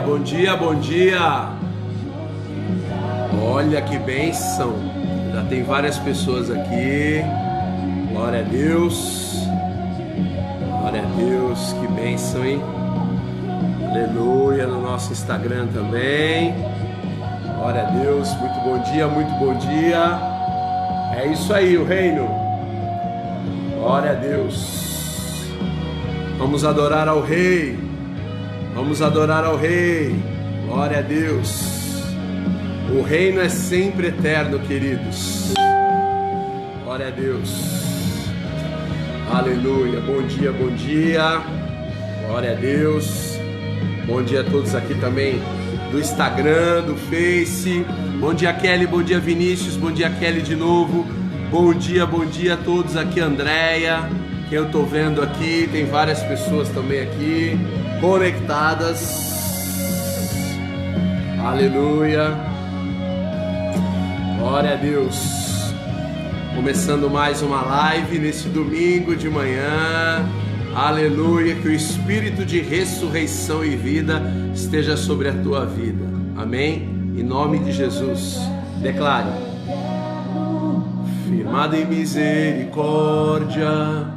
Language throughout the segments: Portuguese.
bom dia, bom dia. Olha que bênção. Já tem várias pessoas aqui. Glória a Deus. Glória a Deus, que bênção, hein? Aleluia, no nosso Instagram também. Glória a Deus, muito bom dia, muito bom dia. É isso aí, o reino. Glória a Deus. Vamos adorar ao Rei. Vamos adorar ao Rei. Glória a Deus. O reino é sempre eterno, queridos. Glória a Deus. Aleluia. Bom dia, bom dia. Glória a Deus. Bom dia a todos aqui também do Instagram, do Face. Bom dia, Kelly. Bom dia, Vinícius. Bom dia, Kelly, de novo. Bom dia a todos aqui, Andréia. Que eu tô vendo aqui, tem várias pessoas também aqui conectadas. Aleluia. Glória a Deus. Começando mais uma live nesse domingo de manhã. Aleluia. Que o Espírito de ressurreição e vida esteja sobre a tua vida. Amém? Em nome de Jesus. Declare: firmado em misericórdia,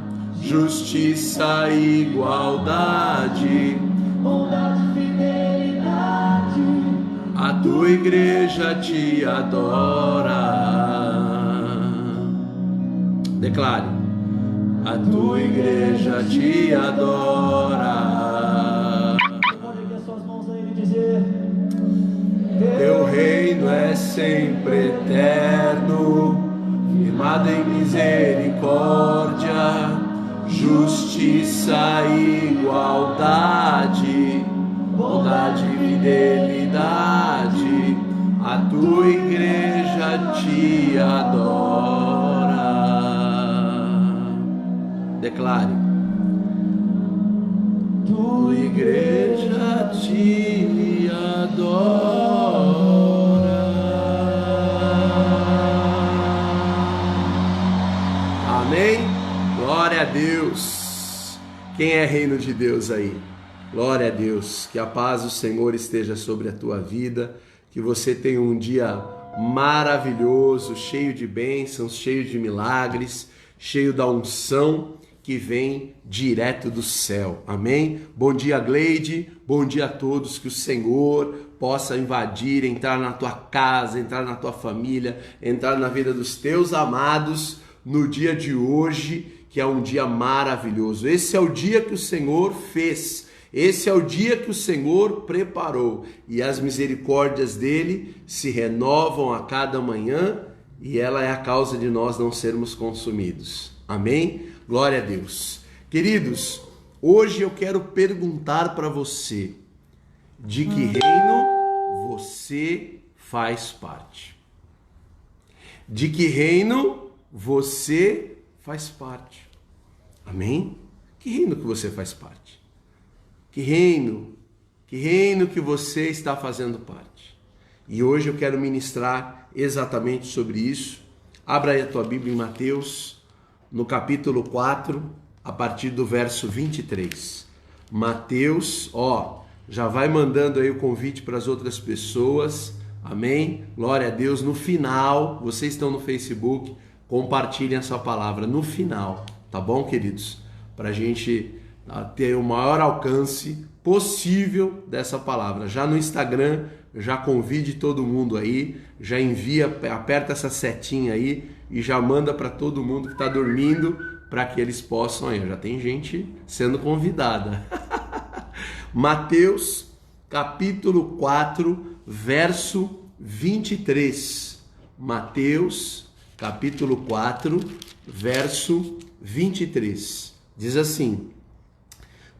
justiça e igualdade, bondade e fidelidade, a tua igreja te adora. Declare: a tua igreja te adora. Pode erguer suas mãos a ele e dizer: teu reino é sempre eterno, firmado em misericórdia, justiça e igualdade, bondade e fidelidade, a tua igreja te adora. Declare: tua igreja te adora. Amém? Glória a Deus. Quem é reino de Deus aí? Glória a Deus. Que a paz do Senhor esteja sobre a tua vida. Que você tenha um dia maravilhoso, cheio de bênçãos, cheio de milagres, cheio da unção que vem direto do céu. Amém? Bom dia, Gleide. Bom dia a todos. Que o Senhor possa invadir, entrar na tua casa, entrar na tua família, entrar na vida dos teus amados no dia de hoje, que é um dia maravilhoso. Esse é o dia que o Senhor fez. Esse é o dia que o Senhor preparou. E as misericórdias dele se renovam a cada manhã, e ela é a causa de nós não sermos consumidos. Amém? Glória a Deus. Queridos, hoje eu quero perguntar para você: de que reino você faz parte? De que reino você faz parte? Amém? Que reino que você faz parte? Que reino que você está fazendo parte? E hoje eu quero ministrar exatamente sobre isso. Abra aí a tua Bíblia em Mateus, no capítulo 4, a partir do verso 23. Mateus, já vai mandando aí o convite para as outras pessoas. Amém? Glória a Deus. No final, vocês estão no Facebook, compartilhem essa palavra no final, tá bom, queridos? Para a gente ter o maior alcance possível dessa palavra. Já no Instagram, já convide todo mundo aí, já envia, aperta essa setinha aí e já manda para todo mundo que está dormindo, para que eles possam, aí já tem gente sendo convidada. Mateus, capítulo 4, verso 23. Mateus, capítulo 4, verso 23. Diz assim: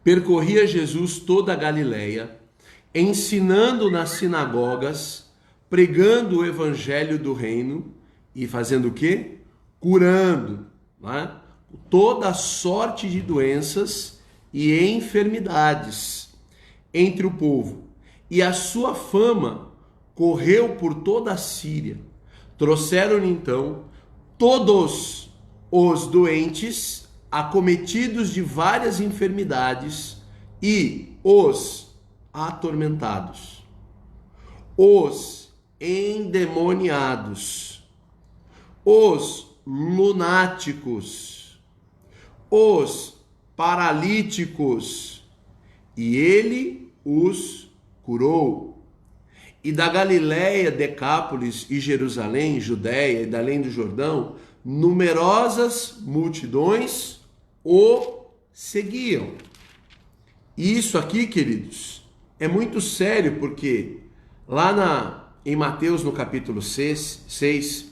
percorria Jesus toda a Galileia, ensinando nas sinagogas, pregando o evangelho do reino e fazendo o quê? Curando, né? Toda sorte de doenças e enfermidades entre o povo. E a sua fama correu por toda a Síria. Trouxeram-lhe então todos os doentes, acometidos de várias enfermidades, e os atormentados, os endemoniados, os lunáticos, os paralíticos, e ele os curou. E da Galiléia, Decápolis e Jerusalém, Judéia e da além do Jordão, numerosas multidões o seguiam. E isso aqui, queridos, é muito sério, porque lá em Mateus, no capítulo 6,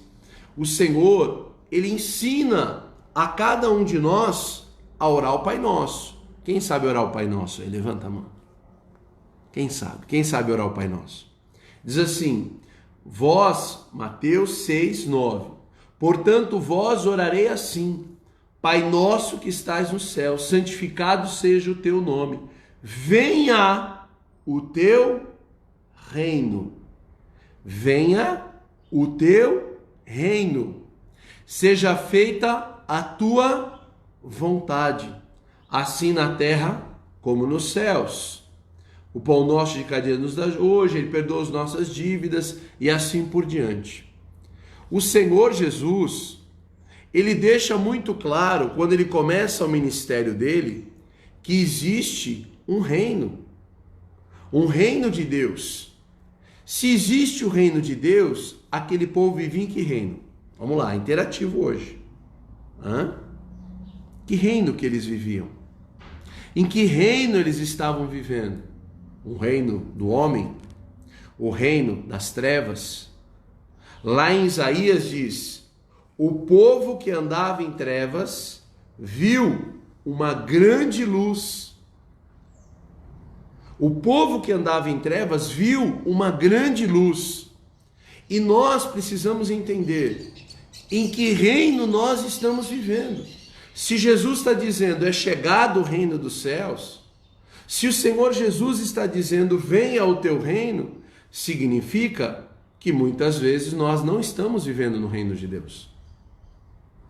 o Senhor, ele ensina a cada um de nós a orar o Pai Nosso. Quem sabe orar o Pai Nosso? Aí levanta a mão. Quem sabe? Quem sabe orar o Pai Nosso? Diz assim, vós, Mateus 6, 9, portanto vós orarei assim, Pai nosso que estás no céu, santificado seja o teu nome, venha o teu reino, venha o teu reino, seja feita a tua vontade, assim na terra como nos céus. O pão nosso de cada dia nos dá hoje, ele perdoa as nossas dívidas e assim por diante. O Senhor Jesus, ele deixa muito claro, quando ele começa o ministério dele, que existe um reino de Deus. Se existe o reino de Deus, aquele povo vivia em que reino? Vamos lá, interativo hoje. Que reino que eles viviam? Em que reino eles estavam vivendo? O reino do homem? O reino das trevas? Lá em Isaías diz, o povo que andava em trevas viu uma grande luz. O povo que andava em trevas viu uma grande luz. E nós precisamos entender em que reino nós estamos vivendo. Se Jesus está dizendo, é chegado o reino dos céus, se o Senhor Jesus está dizendo, venha ao teu reino, significa que muitas vezes nós não estamos vivendo no reino de Deus.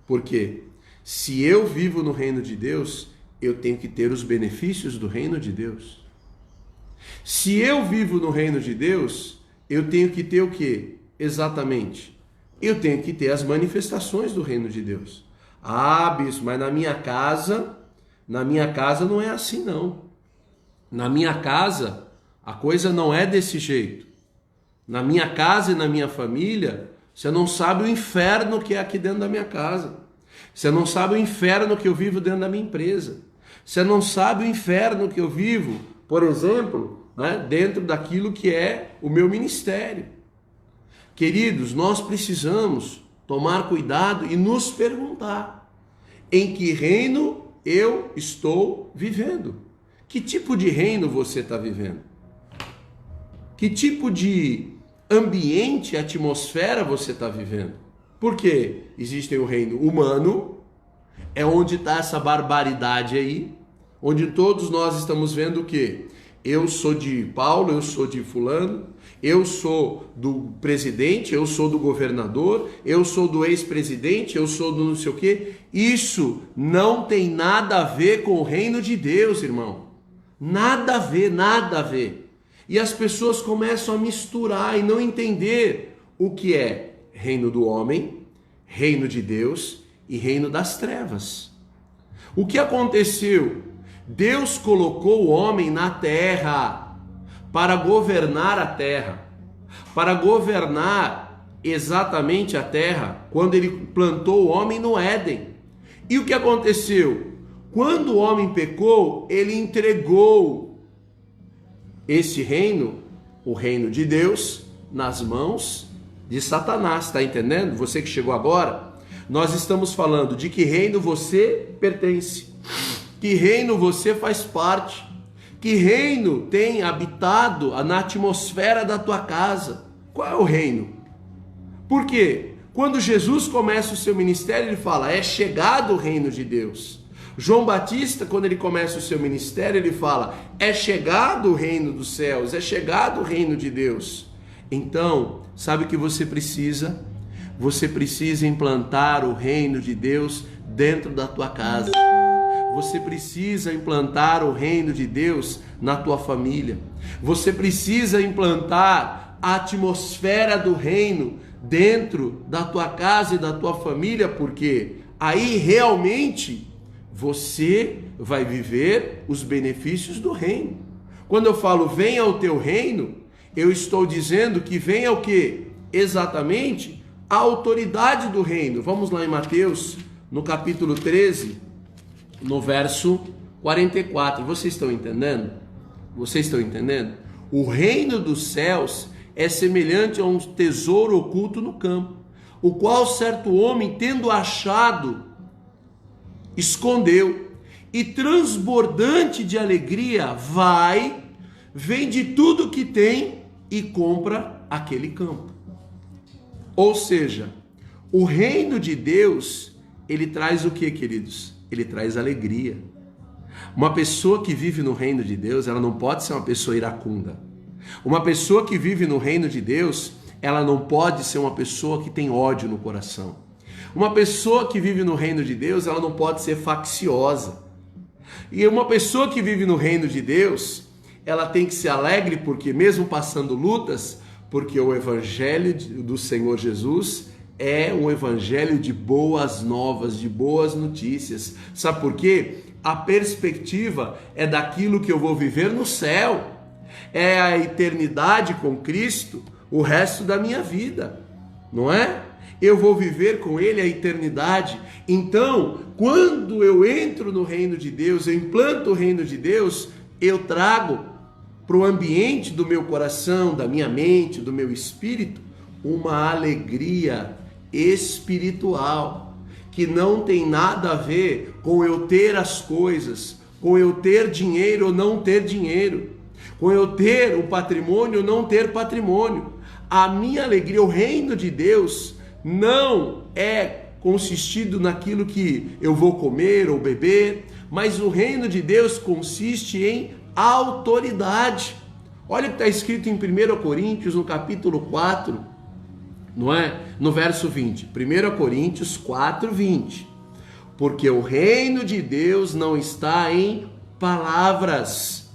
Porque se eu vivo no reino de Deus, eu tenho que ter os benefícios do reino de Deus. Se eu vivo no reino de Deus, eu tenho que ter o quê? Exatamente. Eu tenho que ter as manifestações do reino de Deus. Ah, bispo, mas na minha casa não é assim não. Na minha casa, a coisa não é desse jeito. Na minha casa e na minha família, você não sabe o inferno que é aqui dentro da minha casa. Você não sabe o inferno que eu vivo dentro da minha empresa. Você não sabe o inferno que eu vivo, por exemplo, dentro daquilo que é o meu ministério. Queridos, nós precisamos tomar cuidado e nos perguntar, em que reino eu estou vivendo? Que tipo de reino você está vivendo? Que tipo de ambiente, atmosfera você está vivendo? Porque existe o reino humano, é onde está essa barbaridade aí, onde todos nós estamos vendo o quê? Eu sou de Paulo, eu sou de fulano, eu sou do presidente, eu sou do governador, eu sou do ex-presidente, eu sou do não sei o quê. Isso não tem nada a ver com o reino de Deus, irmão. Nada a ver, nada a ver. E as pessoas começam a misturar e não entender o que é reino do homem, reino de Deus e reino das trevas. O que aconteceu? Deus colocou o homem na terra para governar a terra, para governar exatamente a terra, quando ele plantou o homem no Éden. E o que aconteceu? Quando o homem pecou, ele entregou esse reino, o reino de Deus, nas mãos de Satanás, está entendendo? Você que chegou agora, nós estamos falando de que reino você pertence, que reino você faz parte, que reino tem habitado na atmosfera da tua casa. Qual é o reino? Por quê? Quando Jesus começa o seu ministério, ele fala, é chegado o reino de Deus. João Batista, quando ele começa o seu ministério, ele fala, é chegado o reino dos céus, é chegado o reino de Deus. Então, sabe o que você precisa? Você precisa implantar o reino de Deus dentro da tua casa. Você precisa implantar o reino de Deus na tua família. Você precisa implantar a atmosfera do reino dentro da tua casa e da tua família, porque aí realmente você vai viver os benefícios do reino. Quando eu falo venha o teu reino, eu estou dizendo que venha o quê? Exatamente a autoridade do reino. Vamos lá em Mateus, no capítulo 13, no verso 44. Vocês estão entendendo? Vocês estão entendendo? O reino dos céus é semelhante a um tesouro oculto no campo, o qual certo homem, tendo achado, escondeu, e transbordante de alegria, vende tudo que tem e compra aquele campo. Ou seja, o reino de Deus, ele traz o que, queridos? Ele traz alegria. Uma pessoa que vive no reino de Deus, ela não pode ser uma pessoa iracunda. Uma pessoa que vive no reino de Deus, ela não pode ser uma pessoa que tem ódio no coração. Uma pessoa que vive no reino de Deus, ela não pode ser facciosa. E uma pessoa que vive no reino de Deus, ela tem que ser alegre, porque mesmo passando lutas, porque o evangelho do Senhor Jesus é um evangelho de boas novas, de boas notícias. Sabe por quê? A perspectiva é daquilo que eu vou viver no céu. É a eternidade com Cristo, o resto da minha vida, não é? Eu vou viver com Ele a eternidade. Então, quando eu entro no reino de Deus, eu implanto o reino de Deus, eu trago para o ambiente do meu coração, da minha mente, do meu espírito, uma alegria espiritual, que não tem nada a ver com eu ter as coisas, com eu ter dinheiro ou não ter dinheiro, com eu ter o patrimônio ou não ter patrimônio. A minha alegria, o reino de Deus, não é consistido naquilo que eu vou comer ou beber, mas o reino de Deus consiste em autoridade. Olha o que está escrito em 1 Coríntios, no capítulo 4, não é? No verso 20. 1 Coríntios 4, 20. Porque o reino de Deus não está em palavras,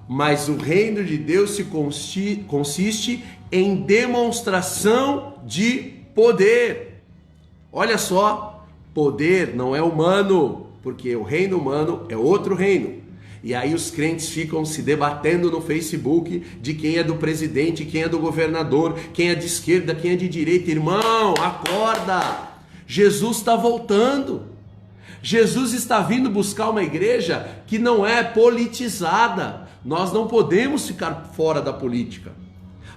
mas o reino de Deus consiste em demonstração de poder. Olha só, poder não é humano, porque o reino humano é outro reino. E aí os crentes ficam se debatendo no Facebook de quem é do presidente, quem é do governador, quem é de esquerda, quem é de direita. Irmão, acorda! Jesus está voltando. Jesus está vindo buscar uma igreja que não é politizada. Nós não podemos ficar fora da política.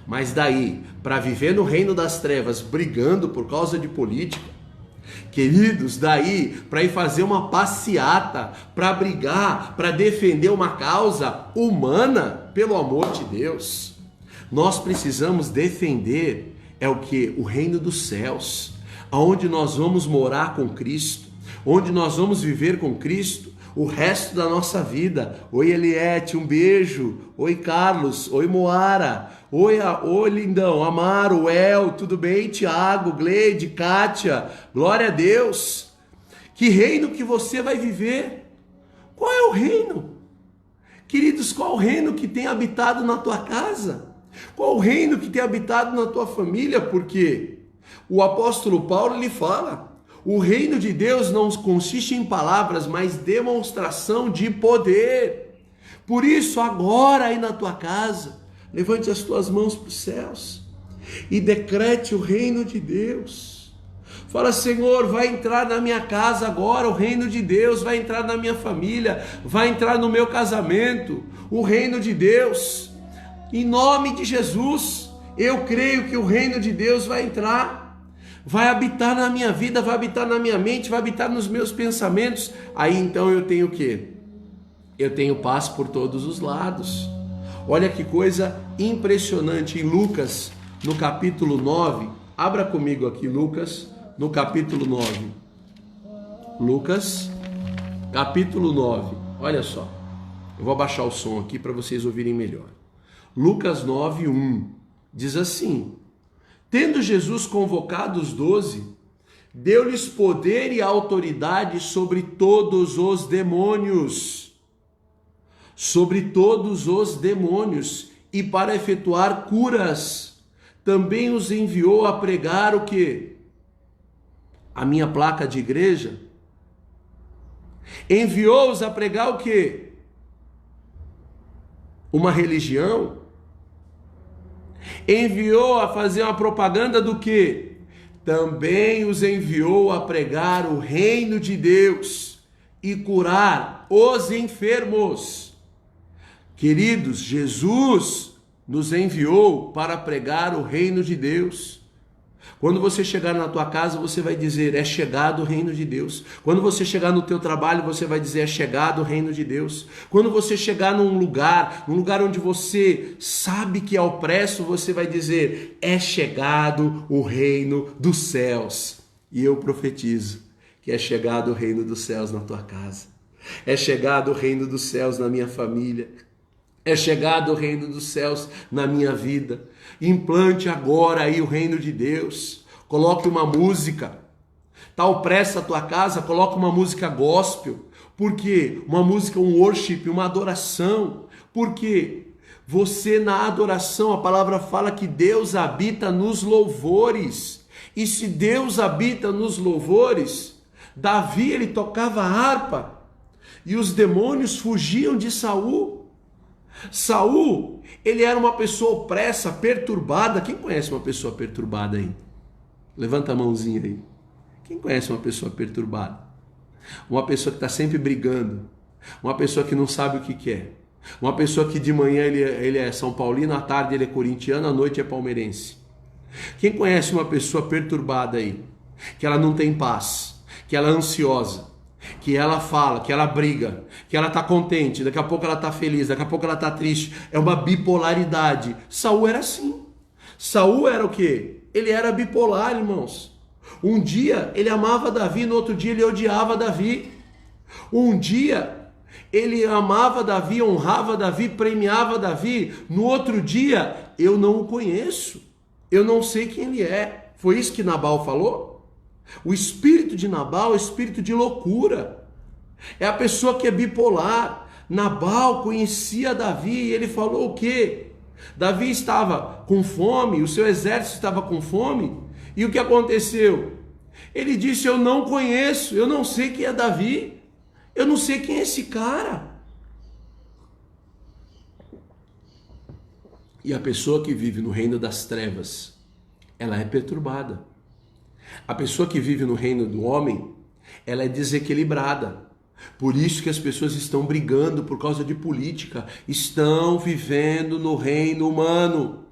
Mas daí, para viver no reino das trevas, brigando por causa de política, queridos, daí para ir fazer uma passeata, para brigar, para defender uma causa humana, pelo amor de Deus, nós precisamos defender o que? O reino dos céus, aonde nós vamos morar com Cristo, onde nós vamos viver com Cristo o resto da nossa vida. Oi Eliette, um beijo. Oi Carlos, oi Moara, oi Lindão, Amaro, El, tudo bem? Tiago, Gleide, Kátia, glória a Deus. Que reino que você vai viver? Qual é o reino? Queridos, qual o reino que tem habitado na tua casa? Qual o reino que tem habitado na tua família? Porque o apóstolo Paulo, ele fala, o reino de Deus não consiste em palavras, mas demonstração de poder. Por isso, agora aí na tua casa, levante as tuas mãos para os céus e decrete o reino de Deus. Fala, Senhor, vai entrar na minha casa agora o reino de Deus, vai entrar na minha família, vai entrar no meu casamento, o reino de Deus. Em nome de Jesus, eu creio que o reino de Deus vai entrar. Vai habitar na minha vida, vai habitar na minha mente, vai habitar nos meus pensamentos. Aí então eu tenho o quê? Eu tenho paz por todos os lados. Olha que coisa impressionante em Lucas, no capítulo 9. Abra comigo aqui Lucas, no capítulo 9. Lucas, capítulo 9. Olha só. Eu vou abaixar o som aqui para vocês ouvirem melhor. Lucas 9, 1. Diz assim: Tendo Jesus convocado os 12, deu-lhes poder e autoridade sobre todos os demônios. Sobre todos os demônios, e para efetuar curas. Também os enviou a pregar o quê? A minha placa de igreja. Enviou-os a pregar o quê? Uma religião. Enviou a fazer uma propaganda do quê? Também os enviou a pregar o reino de Deus e curar os enfermos. Queridos, Jesus nos enviou para pregar o reino de Deus. Quando você chegar na tua casa, você vai dizer, é chegado o reino de Deus. Quando você chegar no teu trabalho, você vai dizer, é chegado o reino de Deus. Quando você chegar num lugar onde você sabe que é opresso, você vai dizer, é chegado o reino dos céus. E eu profetizo que é chegado o reino dos céus na tua casa. É chegado o reino dos céus na minha família. É chegado o reino dos céus na minha vida. Implante agora aí o reino de Deus. Coloque uma música. Tá opressa a tua casa, coloque uma música gospel. Por quê? Uma música, um worship, uma adoração. Porque você na adoração, a palavra fala que Deus habita nos louvores. E se Deus habita nos louvores, Davi ele tocava harpa. E os demônios fugiam de Saul. Saul, ele era uma pessoa opressa, perturbada. Quem conhece uma pessoa perturbada aí? Levanta a mãozinha aí. Quem conhece uma pessoa perturbada? Uma pessoa que está sempre brigando. Uma pessoa que não sabe o que quer. Uma pessoa que de manhã ele é São Paulino, à tarde ele é corintiano, à noite é palmeirense. Quem conhece uma pessoa perturbada aí? Que ela não tem paz, que ela é ansiosa, que ela fala, que ela briga, que ela está contente, daqui a pouco ela está feliz, daqui a pouco ela está triste. É uma bipolaridade. Saul era assim. Saul era o quê? Ele era bipolar, irmãos. Um dia ele amava Davi, no outro dia ele odiava Davi. Um dia ele amava Davi, honrava Davi, premiava Davi. No outro dia, eu não o conheço. Eu não sei quem ele é. Foi isso que Nabal falou? O espírito de Nabal é o espírito de loucura. É a pessoa que é bipolar. Nabal conhecia Davi e ele falou o quê? Davi estava com fome, o seu exército estava com fome. E o que aconteceu? Ele disse, eu não conheço, eu não sei quem é Davi. Eu não sei quem é esse cara. E a pessoa que vive no reino das trevas, ela é perturbada. A pessoa que vive no reino do homem, ela é desequilibrada. Por isso que as pessoas estão brigando por causa de política. Estão vivendo no reino humano.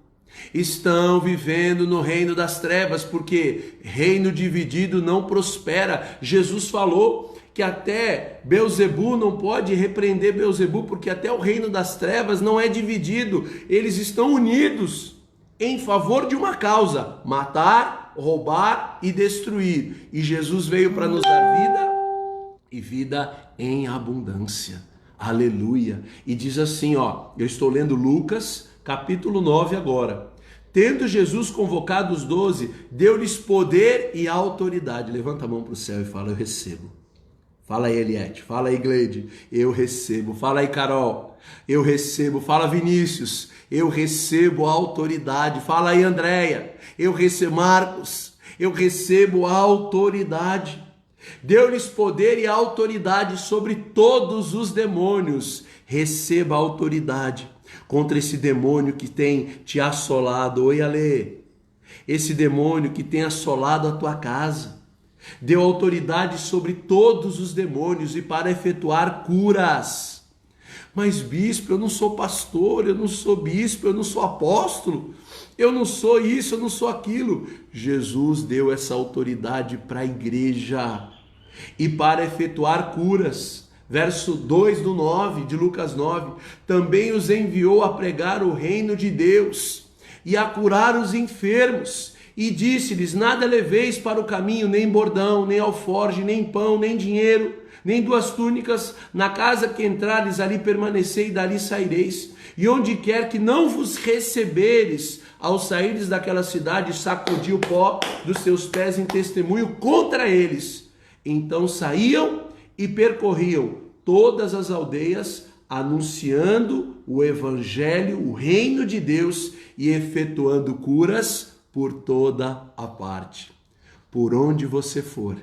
Estão vivendo no reino das trevas, porque reino dividido não prospera. Jesus falou que até Beelzebu não pode repreender Beelzebu, porque até o reino das trevas não é dividido. Eles estão unidos em favor de uma causa: matar, roubar e destruir. E Jesus veio para nos dar vida e vida em abundância. Aleluia. E diz assim, ó, eu estou lendo Lucas, capítulo 9 agora. Tendo Jesus convocado os 12, deu-lhes poder e autoridade. Levanta a mão para o céu e fala, eu recebo. Fala aí, Eliette. Fala aí, Gleide. Eu recebo. Fala aí, Carol. Eu recebo. Fala, Vinícius. Eu recebo a autoridade. Fala aí, Andréia. Eu recebo, Marcos. Eu recebo a autoridade. Deu-lhes poder e autoridade sobre todos os demônios. Receba a autoridade contra esse demônio que tem te assolado. Oi, Ale. Esse demônio que tem assolado a tua casa. Deu autoridade sobre todos os demônios e para efetuar curas. Mas bispo, eu não sou pastor, eu não sou bispo, eu não sou apóstolo, eu não sou isso, eu não sou aquilo. Jesus deu essa autoridade para a igreja e para efetuar curas. Verso 2 do 9, de Lucas 9, também os enviou a pregar o reino de Deus e a curar os enfermos E disse-lhes: nada leveis para o caminho, nem bordão, nem alforge, nem pão, nem dinheiro, nem 2 túnicas. Na casa que entrares, ali permanecei e dali saireis. E onde quer que não vos receberes, ao saíres daquela cidade, sacudi o pó dos seus pés em testemunho contra eles. Então saíam e percorriam todas as aldeias, anunciando o evangelho, o reino de Deus, e efetuando curas por toda a parte. Por onde você for,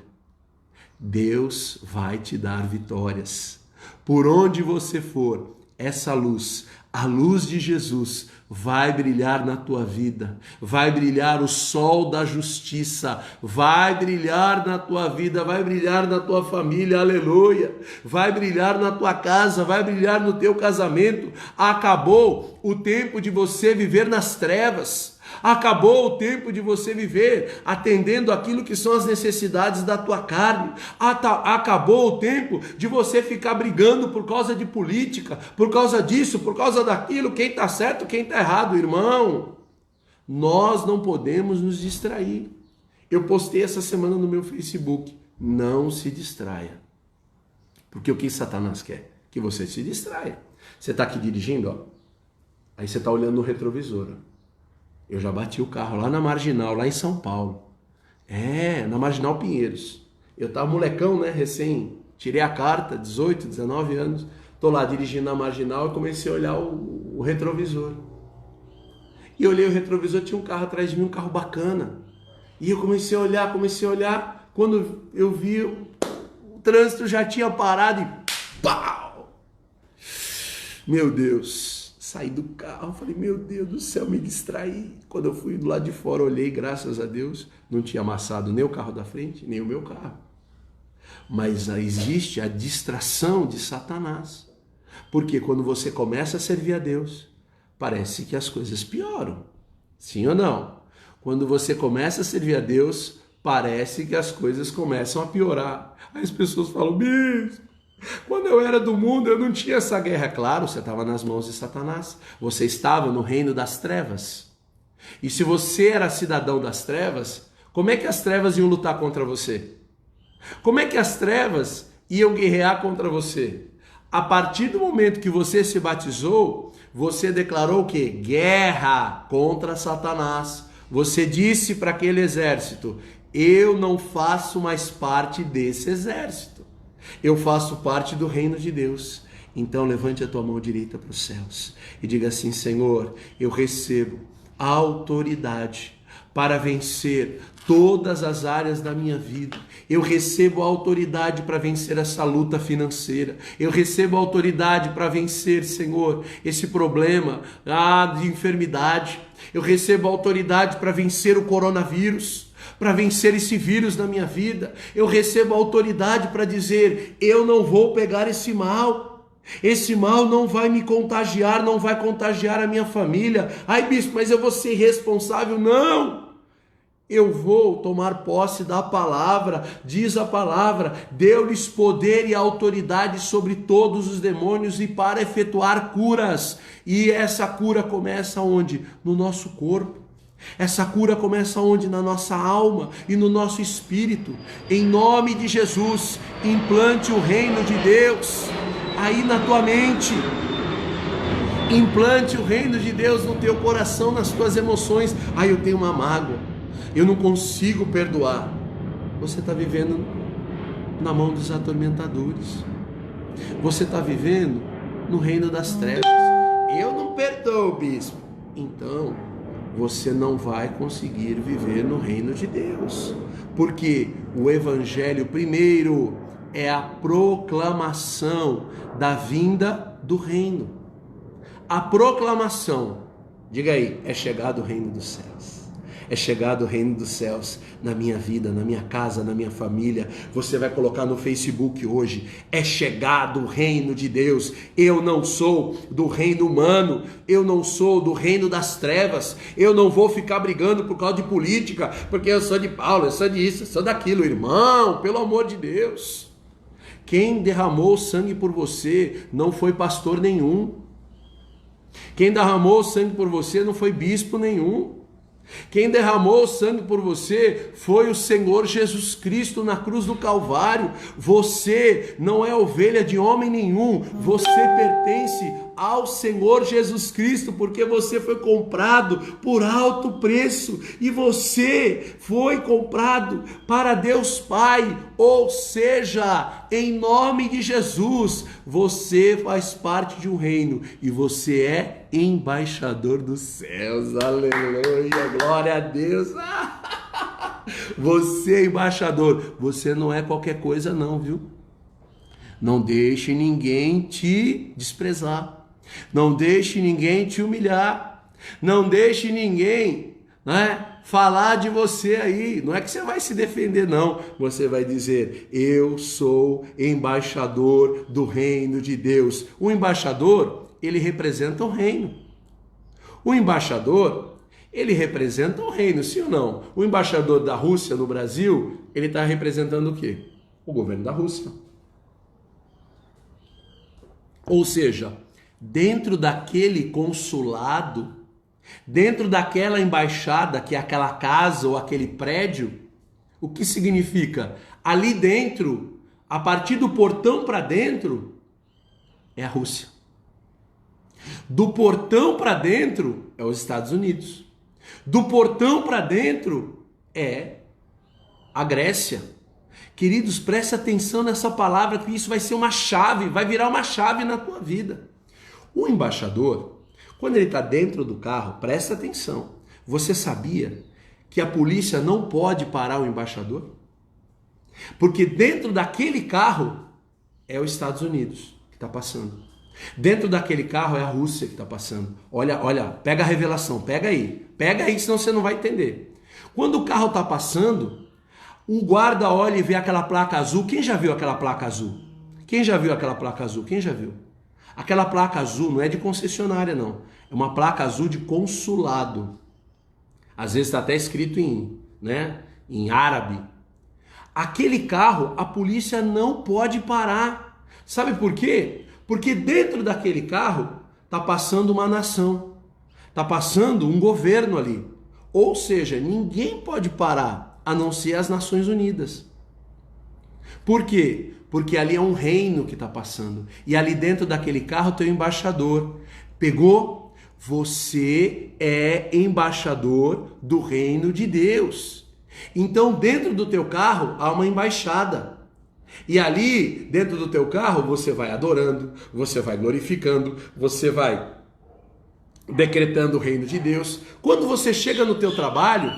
Deus vai te dar vitórias. Por onde você for, essa luz, a luz de Jesus, vai brilhar na tua vida, vai brilhar o sol da justiça, vai brilhar na tua vida, vai brilhar na tua família, aleluia, vai brilhar na tua casa, vai brilhar no teu casamento. Acabou o tempo de você viver nas trevas. Acabou o tempo de você viver atendendo aquilo que são as necessidades da tua carne. Acabou o tempo de você ficar brigando por causa de política, por causa disso, por causa daquilo, quem está certo, quem está errado. Irmão, nós não podemos nos distrair. Eu postei essa semana no meu Facebook: não se distraia. Porque o que Satanás quer? Que você se distraia. Você está aqui dirigindo, ó. Aí você está olhando no retrovisor, ó. Eu já bati o carro lá na Marginal, lá em São Paulo. Na Marginal Pinheiros. Eu tava molecão, né? Tirei a carta, 18, 19 anos. Tô lá dirigindo na Marginal e comecei a olhar o retrovisor. E eu olhei o retrovisor, tinha um carro atrás de mim, um carro bacana. E eu comecei a olhar. Quando eu vi, o trânsito já tinha parado e pau! Meu Deus! Saí do carro, falei: meu Deus do céu, me distraí. Quando eu fui do lado de fora, olhei, graças a Deus, não tinha amassado nem o carro da frente, nem o meu carro. Mas existe a distração de Satanás. Porque quando você começa a servir a Deus, parece que as coisas pioram. Sim ou não? Quando você começa a servir a Deus, parece que as coisas começam a piorar. Aí as pessoas falam: bispo, quando eu era do mundo, eu não tinha essa guerra. Claro, você estava nas mãos de Satanás. Você estava no reino das trevas. E se você era cidadão das trevas, como é que as trevas iam lutar contra você? Como é que as trevas iam guerrear contra você? A partir do momento que você se batizou, você declarou o quê? Guerra contra Satanás. Você disse para aquele exército: eu não faço mais parte desse exército. Eu faço parte do reino de Deus. Então levante a tua mão direita para os céus e diga assim: Senhor, eu recebo a autoridade para vencer todas as áreas da minha vida. Eu recebo a autoridade para vencer essa luta financeira. Eu recebo a autoridade para vencer, Senhor, esse problema de enfermidade. Eu recebo a autoridade para vencer o coronavírus, para vencer esse vírus na minha vida. Eu recebo a autoridade para dizer: eu não vou pegar esse mal. Esse mal não vai me contagiar, não vai contagiar a minha família. Ai, bispo, mas eu vou ser responsável. Não! Eu vou tomar posse da palavra. Diz a palavra: deu-lhes poder e autoridade sobre todos os demônios e para efetuar curas. E essa cura começa onde? No nosso corpo. Essa cura começa onde? Na nossa alma e no nosso espírito. Em nome de Jesus, implante o reino de Deus aí na tua mente. Implante o reino de Deus no teu coração, nas tuas emoções. Eu tenho uma mágoa, eu não consigo perdoar. Você está vivendo na mão dos atormentadores. Você está vivendo no reino das trevas. Eu não perdoo, bispo. Então você não vai conseguir viver no reino de Deus. Porque o evangelho primeiro é a proclamação da vinda do reino. A proclamação, diga aí, é chegado o reino dos céus. É chegado o reino dos céus na minha vida, na minha casa, na minha família. Você vai colocar no Facebook hoje: é chegado o reino de Deus. Eu não sou do reino humano, eu não sou do reino das trevas. Eu não vou ficar brigando por causa de política, porque eu sou de Paulo, eu sou disso, eu sou daquilo. Irmão, pelo amor de Deus, quem derramou sangue por você não foi pastor nenhum. Quem derramou sangue por você não foi bispo nenhum. Quem derramou o sangue por você foi o Senhor Jesus Cristo na cruz do Calvário. Você não é ovelha de homem nenhum, você pertence ao Senhor Jesus Cristo, porque você foi comprado por alto preço, e você foi comprado para Deus Pai, ou seja, em nome de Jesus, você faz parte de um reino, e você é embaixador dos céus. Aleluia, glória a Deus. Você é embaixador, você não é qualquer coisa não, viu? Não deixe ninguém te desprezar. Não deixe ninguém te humilhar. Não deixe ninguém, falar de você aí. Não é que você vai se defender, não. Você vai dizer: eu sou embaixador do reino de Deus. O embaixador, ele representa o reino. O embaixador, ele representa o reino, sim ou não? O embaixador da Rússia no Brasil, ele está representando o quê? O governo da Rússia. Ou seja, dentro daquele consulado, dentro daquela embaixada, que é aquela casa ou aquele prédio, o que significa? Ali dentro, a partir do portão para dentro, é a Rússia. Do portão para dentro, é os Estados Unidos. Do portão para dentro, é a Grécia. Queridos, preste atenção nessa palavra, que isso vai ser uma chave, vai virar uma chave na tua vida. O embaixador, quando ele está dentro do carro, presta atenção. Você sabia que a polícia não pode parar o embaixador? Porque dentro daquele carro é os Estados Unidos que está passando. Dentro daquele carro é a Rússia que está passando. Olha, pega a revelação, pega aí, senão você não vai entender. Quando o carro está passando, um guarda olha e vê aquela placa azul. Quem já viu aquela placa azul? Quem já viu aquela placa azul? Quem já viu? Aquela placa azul não é de concessionária, não. É uma placa azul de consulado. Às vezes está até escrito em árabe. Aquele carro, a polícia não pode parar. Sabe por quê? Porque dentro daquele carro está passando uma nação. Está passando um governo ali. Ou seja, ninguém pode parar, a não ser as Nações Unidas. Por quê? Porque ali é um reino que está passando. E ali dentro daquele carro tem o embaixador. Pegou? Você é embaixador do reino de Deus. Então dentro do teu carro há uma embaixada. E ali dentro do teu carro você vai adorando, você vai glorificando, você vai decretando o reino de Deus. Quando você chega no teu trabalho,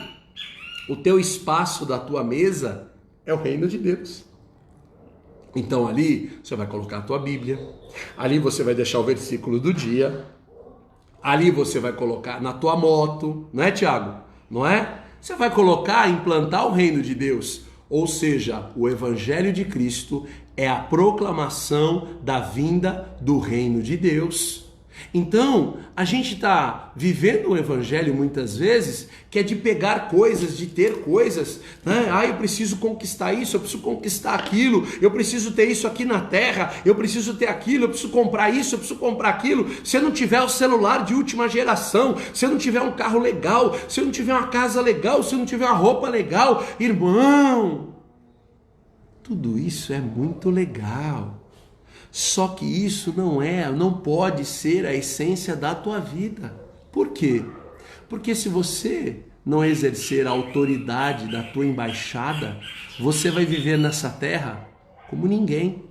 o teu espaço da tua mesa é o reino de Deus. Então ali você vai colocar a tua Bíblia, ali você vai deixar o versículo do dia, ali você vai colocar na tua moto, não é, Tiago? Não é? Você vai colocar, implantar o reino de Deus. Ou seja, o Evangelho de Cristo é a proclamação da vinda do reino de Deus. Então, a gente está vivendo um evangelho muitas vezes que é de pegar coisas, de ter coisas, eu preciso conquistar isso, eu preciso conquistar aquilo, eu preciso ter isso aqui na terra, eu preciso ter aquilo, eu preciso comprar isso, eu preciso comprar aquilo. Se eu não tiver o celular de última geração, se eu não tiver um carro legal, se eu não tiver uma casa legal, se eu não tiver uma roupa legal, irmão, tudo isso é muito legal. Só que isso não pode ser a essência da tua vida. Por quê? Porque se você não exercer a autoridade da tua embaixada, você vai viver nessa terra como ninguém.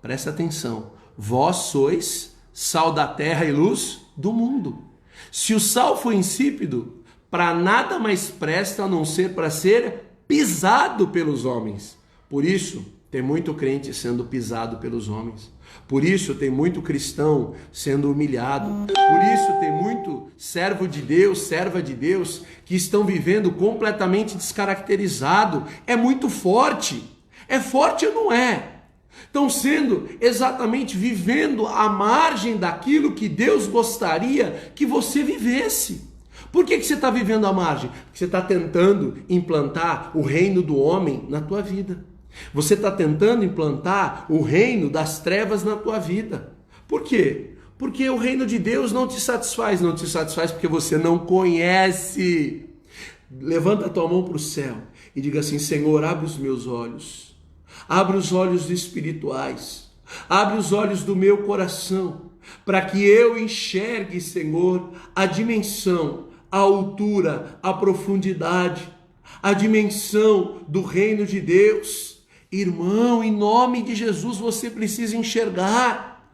Presta atenção. Vós sois sal da terra e luz do mundo. Se o sal for insípido, para nada mais presta a não ser para ser pisado pelos homens. Por isso, tem muito crente sendo pisado pelos homens. Por isso tem muito cristão sendo humilhado. Por isso tem muito servo de Deus, serva de Deus, que estão vivendo completamente descaracterizado. É muito forte. É forte ou não é? Estão sendo exatamente vivendo à margem daquilo que Deus gostaria que você vivesse. Por que você está vivendo à margem? Porque você está tentando implantar o reino do homem na tua vida. Você está tentando implantar o reino das trevas na tua vida. Por quê? Porque o reino de Deus não te satisfaz porque você não conhece. Levanta a tua mão para o céu e diga assim: Senhor, abre os meus olhos, abre os olhos espirituais, abre os olhos do meu coração, para que eu enxergue, Senhor, a dimensão, a altura, a profundidade, a dimensão do reino de Deus. Irmão, em nome de Jesus, você precisa enxergar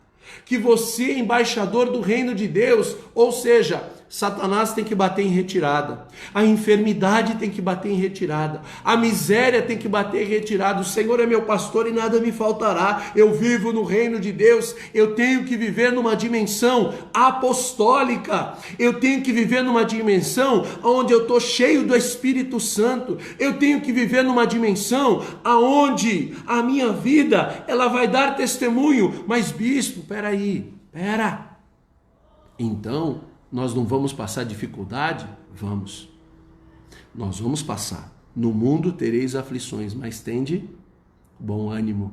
que você é embaixador do reino de Deus, ou seja, Satanás tem que bater em retirada, a enfermidade tem que bater em retirada, a miséria tem que bater em retirada. O Senhor é meu pastor e nada me faltará. Eu vivo no reino de Deus, eu tenho que viver numa dimensão apostólica, eu tenho que viver numa dimensão onde eu estou cheio do Espírito Santo, eu tenho que viver numa dimensão onde a minha vida ela vai dar testemunho. Mas bispo, pera, então nós não vamos passar dificuldade? Vamos. Nós vamos passar. No mundo tereis aflições, mas tende bom ânimo,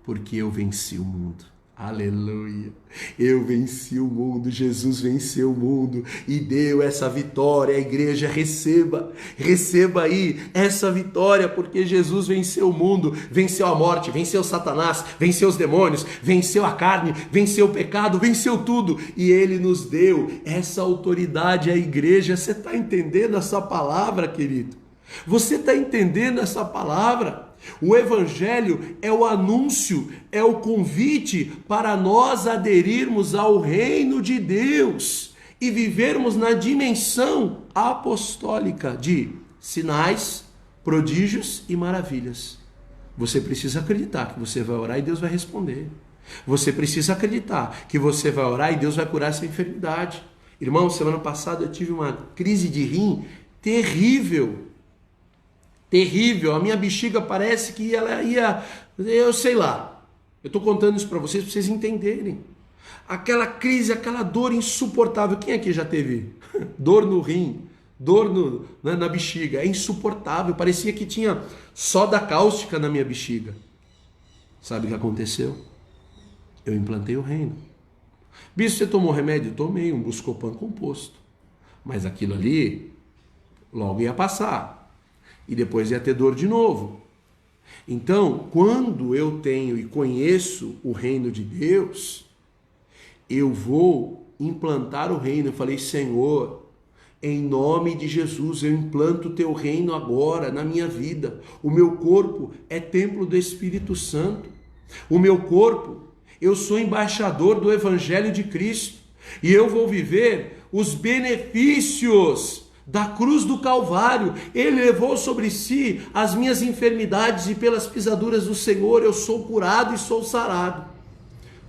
porque eu venci o mundo. Aleluia! Eu venci o mundo, Jesus venceu o mundo e deu essa vitória. A igreja receba aí essa vitória, porque Jesus venceu o mundo, venceu a morte, venceu Satanás, venceu os demônios, venceu a carne, venceu o pecado, venceu tudo, e Ele nos deu essa autoridade à igreja. Você está entendendo essa palavra, querido? Você está entendendo essa palavra? O Evangelho é o anúncio, é o convite para nós aderirmos ao reino de Deus e vivermos na dimensão apostólica de sinais, prodígios e maravilhas. Você precisa acreditar que você vai orar e Deus vai responder. Você precisa acreditar que você vai orar e Deus vai curar essa enfermidade. Irmão, semana passada eu tive uma crise de rim terrível, a minha bexiga parece que ela ia, eu sei lá, eu estou contando isso para vocês entenderem, aquela crise, aquela dor insuportável. Quem aqui já teve dor no rim, dor na bexiga? É insuportável, parecia que tinha soda cáustica na minha bexiga. Sabe o que aconteceu? Eu implantei o reino. Bispo, você tomou remédio? Tomei um Buscopan composto, mas aquilo ali logo ia passar. E depois ia ter dor de novo. Então, quando eu tenho e conheço o reino de Deus, eu vou implantar o reino. Eu falei: Senhor, em nome de Jesus, eu implanto o teu reino agora na minha vida. O meu corpo é templo do Espírito Santo. O meu corpo, eu sou embaixador do Evangelho de Cristo. E eu vou viver os benefícios da cruz do Calvário. Ele levou sobre si as minhas enfermidades e pelas pisaduras do Senhor eu sou curado e sou sarado.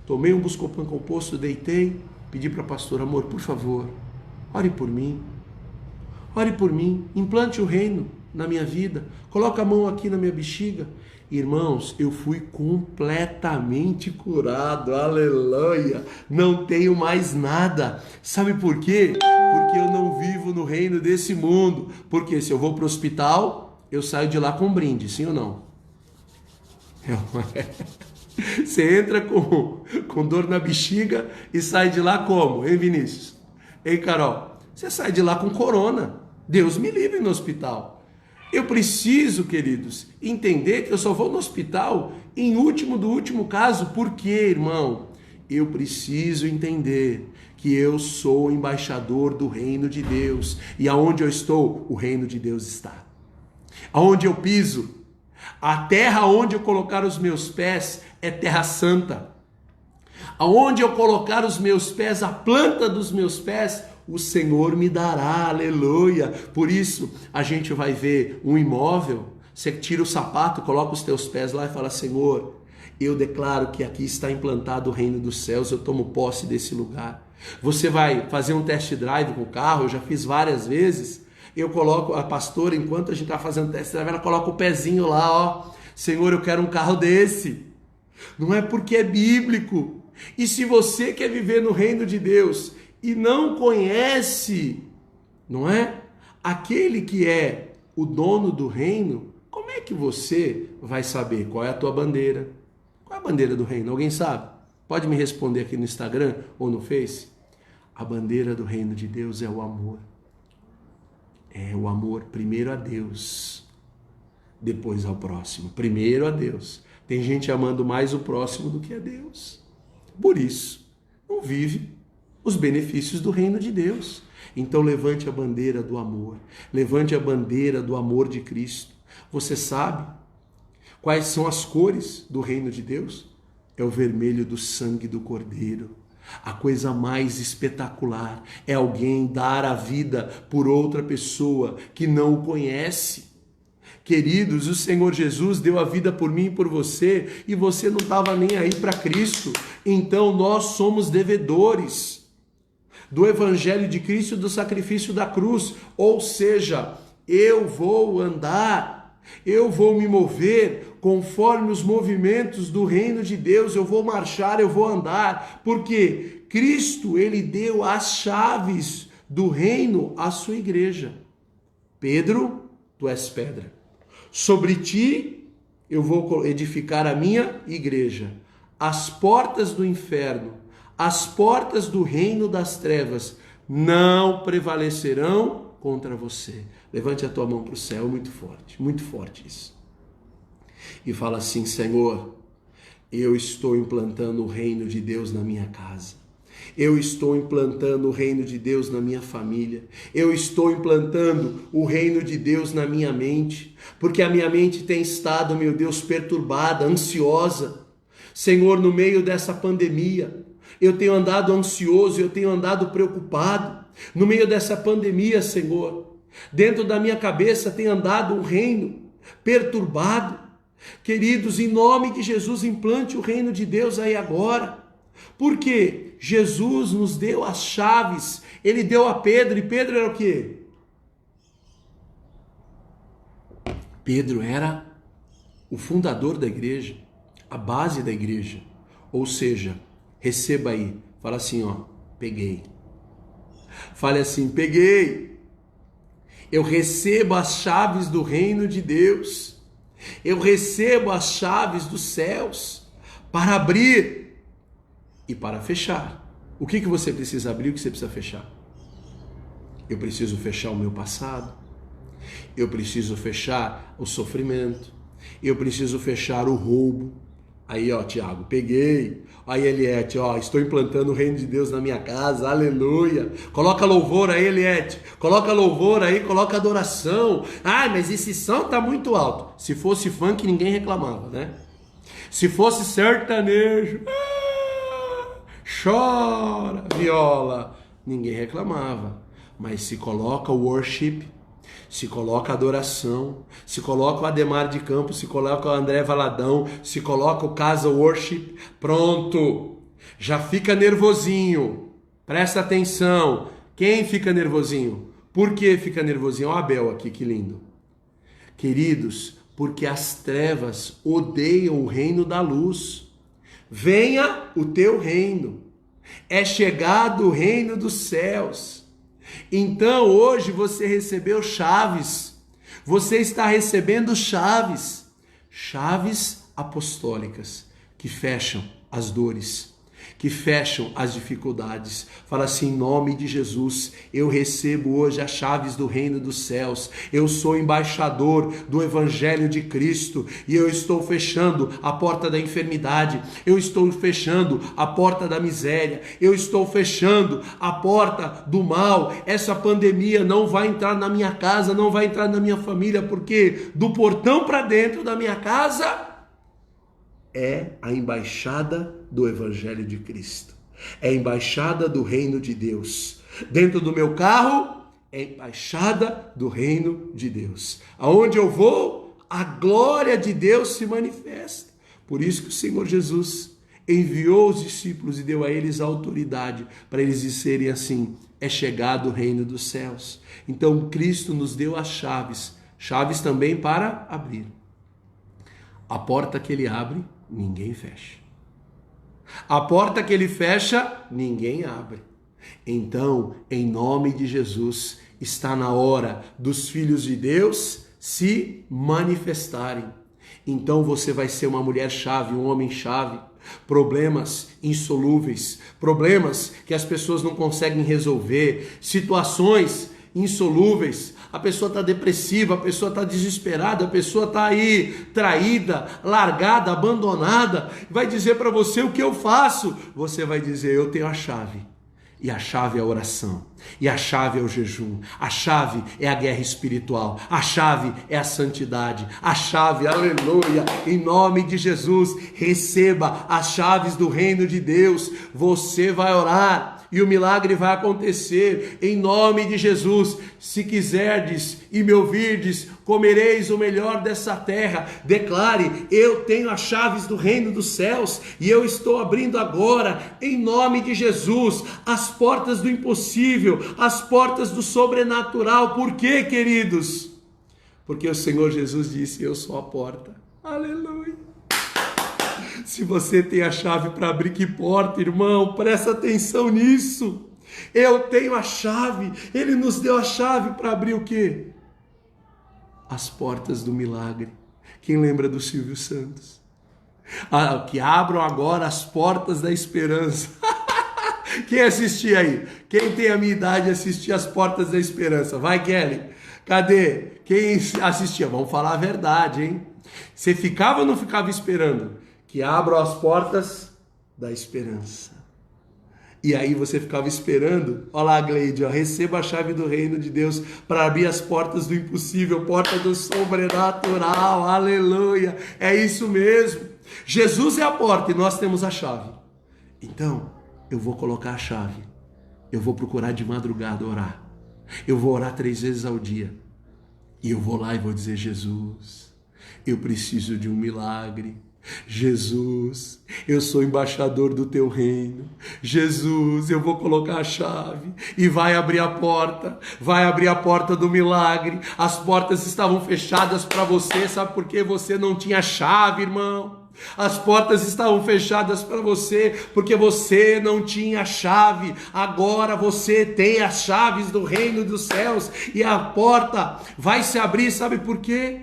Tomei um Buscopan composto, deitei, pedi para a pastora: amor, por favor, ore por mim, implante o reino na minha vida, coloca a mão aqui na minha bexiga. Irmãos, eu fui completamente curado, aleluia, não tenho mais nada. Sabe por quê? Porque eu não vivo no reino desse mundo. Porque se eu vou para o hospital, eu saio de lá com um brinde, sim ou não? Você entra com dor na bexiga e sai de lá como? Hein, Vinícius? Hein, Carol? Você sai de lá com corona. Deus me livre no hospital. Eu preciso, queridos, entender que eu só vou no hospital em último do último caso. Por quê, irmão? Eu preciso entender que eu sou embaixador do reino de Deus. E aonde eu estou, o reino de Deus está. Aonde eu piso, a terra onde eu colocar os meus pés é terra santa. Aonde eu colocar os meus pés, a planta dos meus pés, o Senhor me dará, aleluia. Por isso, a gente vai ver um imóvel, você tira o sapato, coloca os teus pés lá e fala: Senhor, eu declaro que aqui está implantado o reino dos céus, eu tomo posse desse lugar. Você vai fazer um test drive com o carro, eu já fiz várias vezes, eu coloco, a pastora, enquanto a gente está fazendo test drive, ela coloca o pezinho lá, ó: Senhor, eu quero um carro desse. Não é porque é bíblico. E se você quer viver no reino de Deus e não conhece, não é? Aquele que é o dono do reino, como é que você vai saber qual é a tua bandeira? Qual é a bandeira do reino? Alguém sabe? Pode me responder aqui no Instagram ou no Face. A bandeira do reino de Deus é o amor. É o amor primeiro a Deus, depois ao próximo. Primeiro a Deus. Tem gente amando mais o próximo do que a Deus. Por isso, não vive os benefícios do reino de Deus. Então levante a bandeira do amor. Levante a bandeira do amor de Cristo. Você sabe quais são as cores do reino de Deus? É o vermelho do sangue do Cordeiro. A coisa mais espetacular é alguém dar a vida por outra pessoa que não o conhece. Queridos, o Senhor Jesus deu a vida por mim e por você, e você não estava nem aí para Cristo. Então nós somos devedores do Evangelho de Cristo, do sacrifício da cruz. Ou seja, eu vou andar, eu vou me mover conforme os movimentos do reino de Deus, eu vou marchar, eu vou andar, porque Cristo, ele deu as chaves do reino à sua igreja. Pedro, tu és pedra. Sobre ti eu vou edificar a minha igreja. As portas do inferno, as portas do reino das trevas não prevalecerão contra você. Levante a tua mão para o céu, muito forte isso. E fala assim: Senhor, eu estou implantando o reino de Deus na minha casa. Eu estou implantando o reino de Deus na minha família. Eu estou implantando o reino de Deus na minha mente, porque a minha mente tem estado, meu Deus, perturbada, ansiosa. Senhor, no meio dessa pandemia, eu tenho andado ansioso, eu tenho andado preocupado. No meio dessa pandemia, Senhor, dentro da minha cabeça tem andado um reino perturbado. Queridos, em nome de Jesus, implante o reino de Deus aí agora. Porque Jesus nos deu as chaves. Ele deu a Pedro, e Pedro era o quê? Pedro era o fundador da igreja, a base da igreja. Ou seja, receba aí, fala assim, ó, peguei. Fale assim, peguei. Eu recebo as chaves do reino de Deus. Eu recebo as chaves dos céus para abrir e para fechar. O que você precisa abrir, o que você precisa fechar? Eu preciso fechar o meu passado. Eu preciso fechar o sofrimento. Eu preciso fechar o roubo. Aí, ó, Tiago, peguei. Aí, Eliette, ó, estou implantando o reino de Deus na minha casa, aleluia. Coloca louvor aí, Eliette. Coloca louvor aí, coloca adoração. Ah, mas esse som tá muito alto. Se fosse funk, ninguém reclamava, né? Se fosse sertanejo, chora, viola, ninguém reclamava. Mas se coloca o worship, se coloca a adoração, se coloca o Ademar de Campos, se coloca o André Valadão, se coloca o Casa Worship, pronto, já fica nervosinho. Presta atenção, quem fica nervosinho? Por que fica nervosinho? Olha o Abel aqui, que lindo. Queridos, porque as trevas odeiam o reino da luz. Venha o teu reino, é chegado o reino dos céus. Então hoje você recebeu chaves, você está recebendo chaves, chaves apostólicas que fecham as dores, que fecham as dificuldades. Fala assim, em nome de Jesus, eu recebo hoje as chaves do reino dos céus. Eu sou embaixador do Evangelho de Cristo e eu estou fechando a porta da enfermidade, eu estou fechando a porta da miséria, eu estou fechando a porta do mal. Essa pandemia não vai entrar na minha casa, não vai entrar na minha família, porque do portão para dentro da minha casa é a embaixada do Evangelho de Cristo. É a embaixada do reino de Deus. Dentro do meu carro, é a embaixada do reino de Deus. Aonde eu vou, a glória de Deus se manifesta. Por isso que o Senhor Jesus enviou os discípulos e deu a eles a autoridade para eles disserem assim, é chegado o reino dos céus. Então Cristo nos deu as chaves, chaves também para abrir. A porta que ele abre, ninguém fecha. A porta que ele fecha, ninguém abre. Então, em nome de Jesus, está na hora dos filhos de Deus se manifestarem. Então você vai ser uma mulher-chave, um homem-chave. Problemas insolúveis, problemas que as pessoas não conseguem resolver, situações insolúveis, a pessoa está depressiva, a pessoa está desesperada, a pessoa está aí traída, largada, abandonada, vai dizer para você o que eu faço. Você vai dizer: eu tenho a chave. E a chave é a oração, e a chave é o jejum, a chave é a guerra espiritual, a chave é a santidade, a chave, aleluia, em nome de Jesus, receba as chaves do reino de Deus. Você vai orar e o milagre vai acontecer, em nome de Jesus. Se quiserdes e me ouvirdes, comereis o melhor dessa terra. Declare: eu tenho as chaves do reino dos céus, e eu estou abrindo agora, em nome de Jesus, as portas do impossível, as portas do sobrenatural. Por quê, queridos? Porque o Senhor Jesus disse: eu sou a porta. Aleluia. Se você tem a chave para abrir que porta, irmão, presta atenção nisso. Eu tenho a chave. Ele nos deu a chave para abrir o quê? As portas do milagre. Quem lembra do Silvio Santos? Que abram agora as portas da esperança. Quem assistia aí? Quem tem a minha idade assistia as portas da esperança? Vai, Kelly. Cadê? Quem assistia? Vamos falar a verdade, hein? Você ficava ou não ficava esperando que abram as portas da esperança? E aí você ficava esperando. Olha lá, Gleide, ó, receba a chave do reino de Deus para abrir as portas do impossível, porta do sobrenatural. Aleluia. É isso mesmo. Jesus é a porta e nós temos a chave. Então, eu vou colocar a chave. Eu vou procurar de madrugada orar. Eu vou orar 3 vezes ao dia. E eu vou lá e vou dizer: Jesus, eu preciso de um milagre. Jesus, eu sou embaixador do teu reino. Jesus, eu vou colocar a chave e vai abrir a porta do milagre. As portas estavam fechadas para você, sabe por quê? Você não tinha chave, irmão. As portas estavam fechadas para você porque você não tinha chave. Agora você tem as chaves do reino dos céus e a porta vai se abrir, sabe por quê?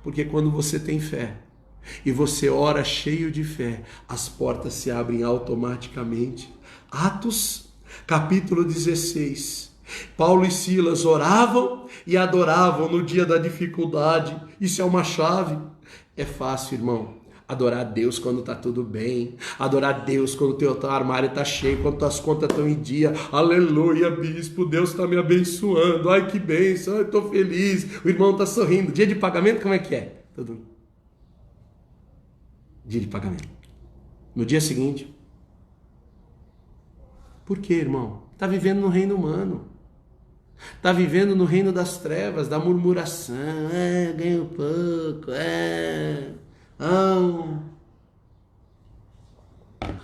Porque quando você tem fé e você ora cheio de fé, as portas se abrem automaticamente. Atos, capítulo 16. Paulo e Silas oravam e adoravam no dia da dificuldade. Isso é uma chave. É fácil, irmão, adorar a Deus quando está tudo bem. Adorar a Deus quando o teu armário está cheio, quando tuas contas estão em dia. Aleluia, bispo, Deus está me abençoando. Ai, que bênção, eu estou feliz. O irmão está sorrindo. Dia de pagamento, como é que é? Tudo. Dia de pagamento. No dia seguinte. Por quê, irmão? Está vivendo no reino humano. Está vivendo no reino das trevas, da murmuração. Ganho pouco.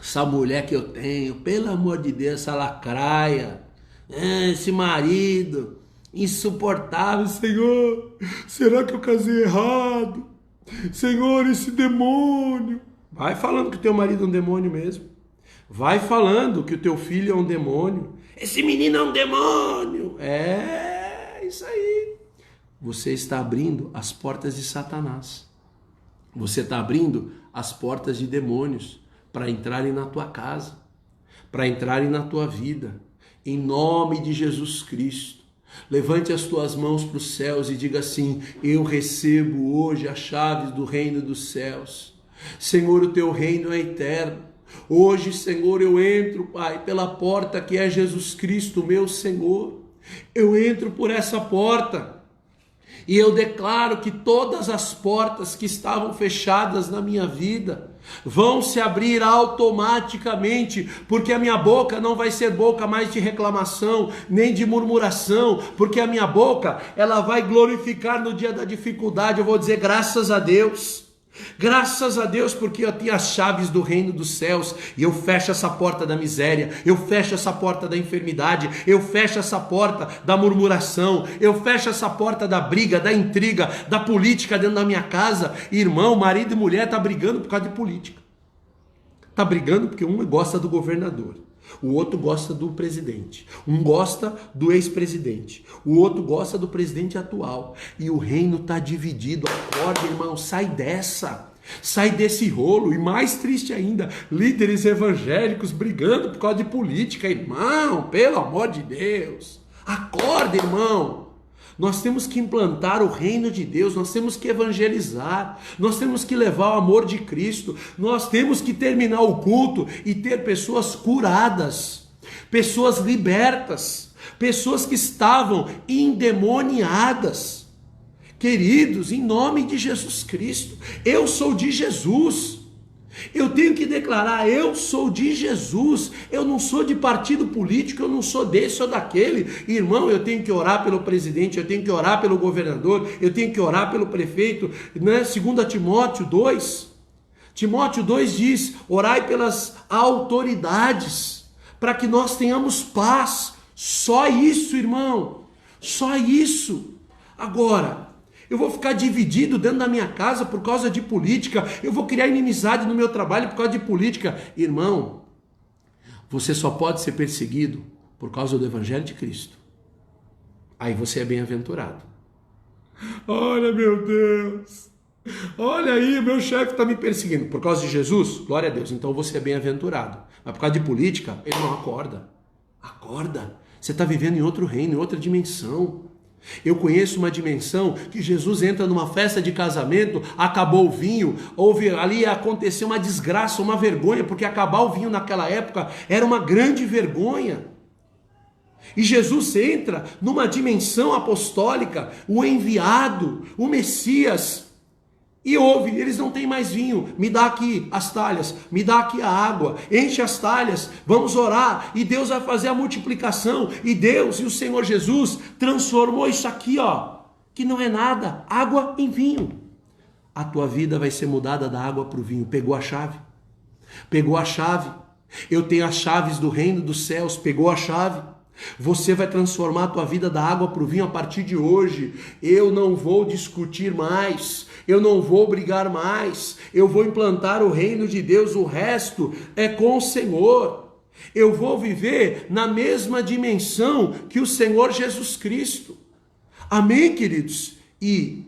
Essa mulher que eu tenho, pelo amor de Deus, essa lacraia. Esse marido insuportável. Senhor, será que eu casei errado? Senhor, esse demônio. Vai falando que o teu marido é um demônio mesmo. Vai falando que o teu filho é um demônio. Esse menino é um demônio. É isso aí. Você está abrindo as portas de Satanás. Você está abrindo as portas de demônios para entrarem na tua casa, para entrarem na tua vida. Em nome de Jesus Cristo. Levante as tuas mãos para os céus e diga assim: eu recebo hoje as chaves do reino dos céus. Senhor, o teu reino é eterno. Hoje, Senhor, eu entro, Pai, pela porta que é Jesus Cristo, meu Senhor. Eu entro por essa porta e eu declaro que todas as portas que estavam fechadas na minha vida vão se abrir automaticamente, porque a minha boca não vai ser boca mais de reclamação, nem de murmuração, porque a minha boca, ela vai glorificar no dia da dificuldade. Eu vou dizer graças a Deus. Graças a Deus, porque eu tenho as chaves do reino dos céus e eu fecho essa porta da miséria, eu fecho essa porta da enfermidade, eu fecho essa porta da murmuração, eu fecho essa porta da briga, da intriga, da política dentro da minha casa. Irmão, marido e mulher tá brigando por causa de política. Tá brigando porque um gosta do governador, o outro gosta do presidente, um gosta do ex-presidente, o outro gosta do presidente atual, e o reino está dividido. Acorda, irmão, sai desse rolo. E mais triste ainda, líderes evangélicos brigando por causa de política. Irmão, pelo amor de Deus, Acorda, irmão. Nós temos que implantar o reino de Deus, nós temos que evangelizar, nós temos que levar o amor de Cristo, nós temos que terminar o culto e ter pessoas curadas, pessoas libertas, pessoas que estavam endemoniadas. Queridos, em nome de Jesus Cristo, eu sou de Jesus. Eu tenho que declarar, eu sou de Jesus, eu não sou de partido político, eu não sou desse ou daquele. Irmão, eu tenho que orar pelo presidente, eu tenho que orar pelo governador, eu tenho que orar pelo prefeito, né? 2 Timóteo 2, Timóteo 2 diz, orai pelas autoridades, para que nós tenhamos paz. Só isso, irmão, só isso. Agora, eu vou ficar dividido dentro da minha casa por causa de política. Eu vou criar inimizade no meu trabalho por causa de política. Irmão, você só pode ser perseguido por causa do Evangelho de Cristo. Aí você é bem-aventurado. Olha, meu Deus. Olha aí, meu chefe está me perseguindo. Por causa de Jesus? Glória a Deus. Então você é bem-aventurado. Mas por causa de política, ele não acorda. Acorda. Você está vivendo em outro reino, em outra dimensão. Eu conheço uma dimensão que Jesus entra numa festa de casamento, acabou o vinho, ali aconteceu uma desgraça, uma vergonha, porque acabar o vinho naquela época era uma grande vergonha. E Jesus entra numa dimensão apostólica, o enviado, o Messias, e ouve, eles não têm mais vinho, me dá aqui as talhas, me dá aqui a água, enche as talhas, vamos orar, e Deus vai fazer a multiplicação, e Deus e o Senhor Jesus transformou isso aqui, ó, que não é nada, água em vinho. A tua vida vai ser mudada da água para o vinho. Pegou a chave, eu tenho as chaves do reino dos céus, pegou a chave. Você vai transformar a tua vida da água para o vinho a partir de hoje. Eu não vou discutir mais, eu não vou brigar mais, eu vou implantar o reino de Deus, o resto é com o Senhor. Eu vou viver na mesma dimensão que o Senhor Jesus Cristo. Amém, queridos? E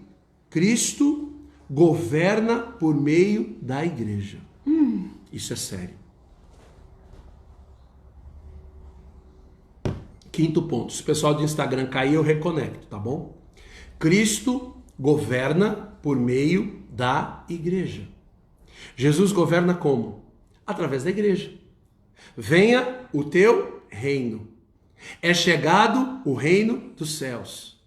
Cristo governa por meio da igreja. Isso é sério. Quinto ponto, se o pessoal do Instagram cair, eu reconecto, tá bom? Cristo governa por meio da igreja. Jesus governa como? Através da igreja. Venha o teu reino. É chegado o reino dos céus.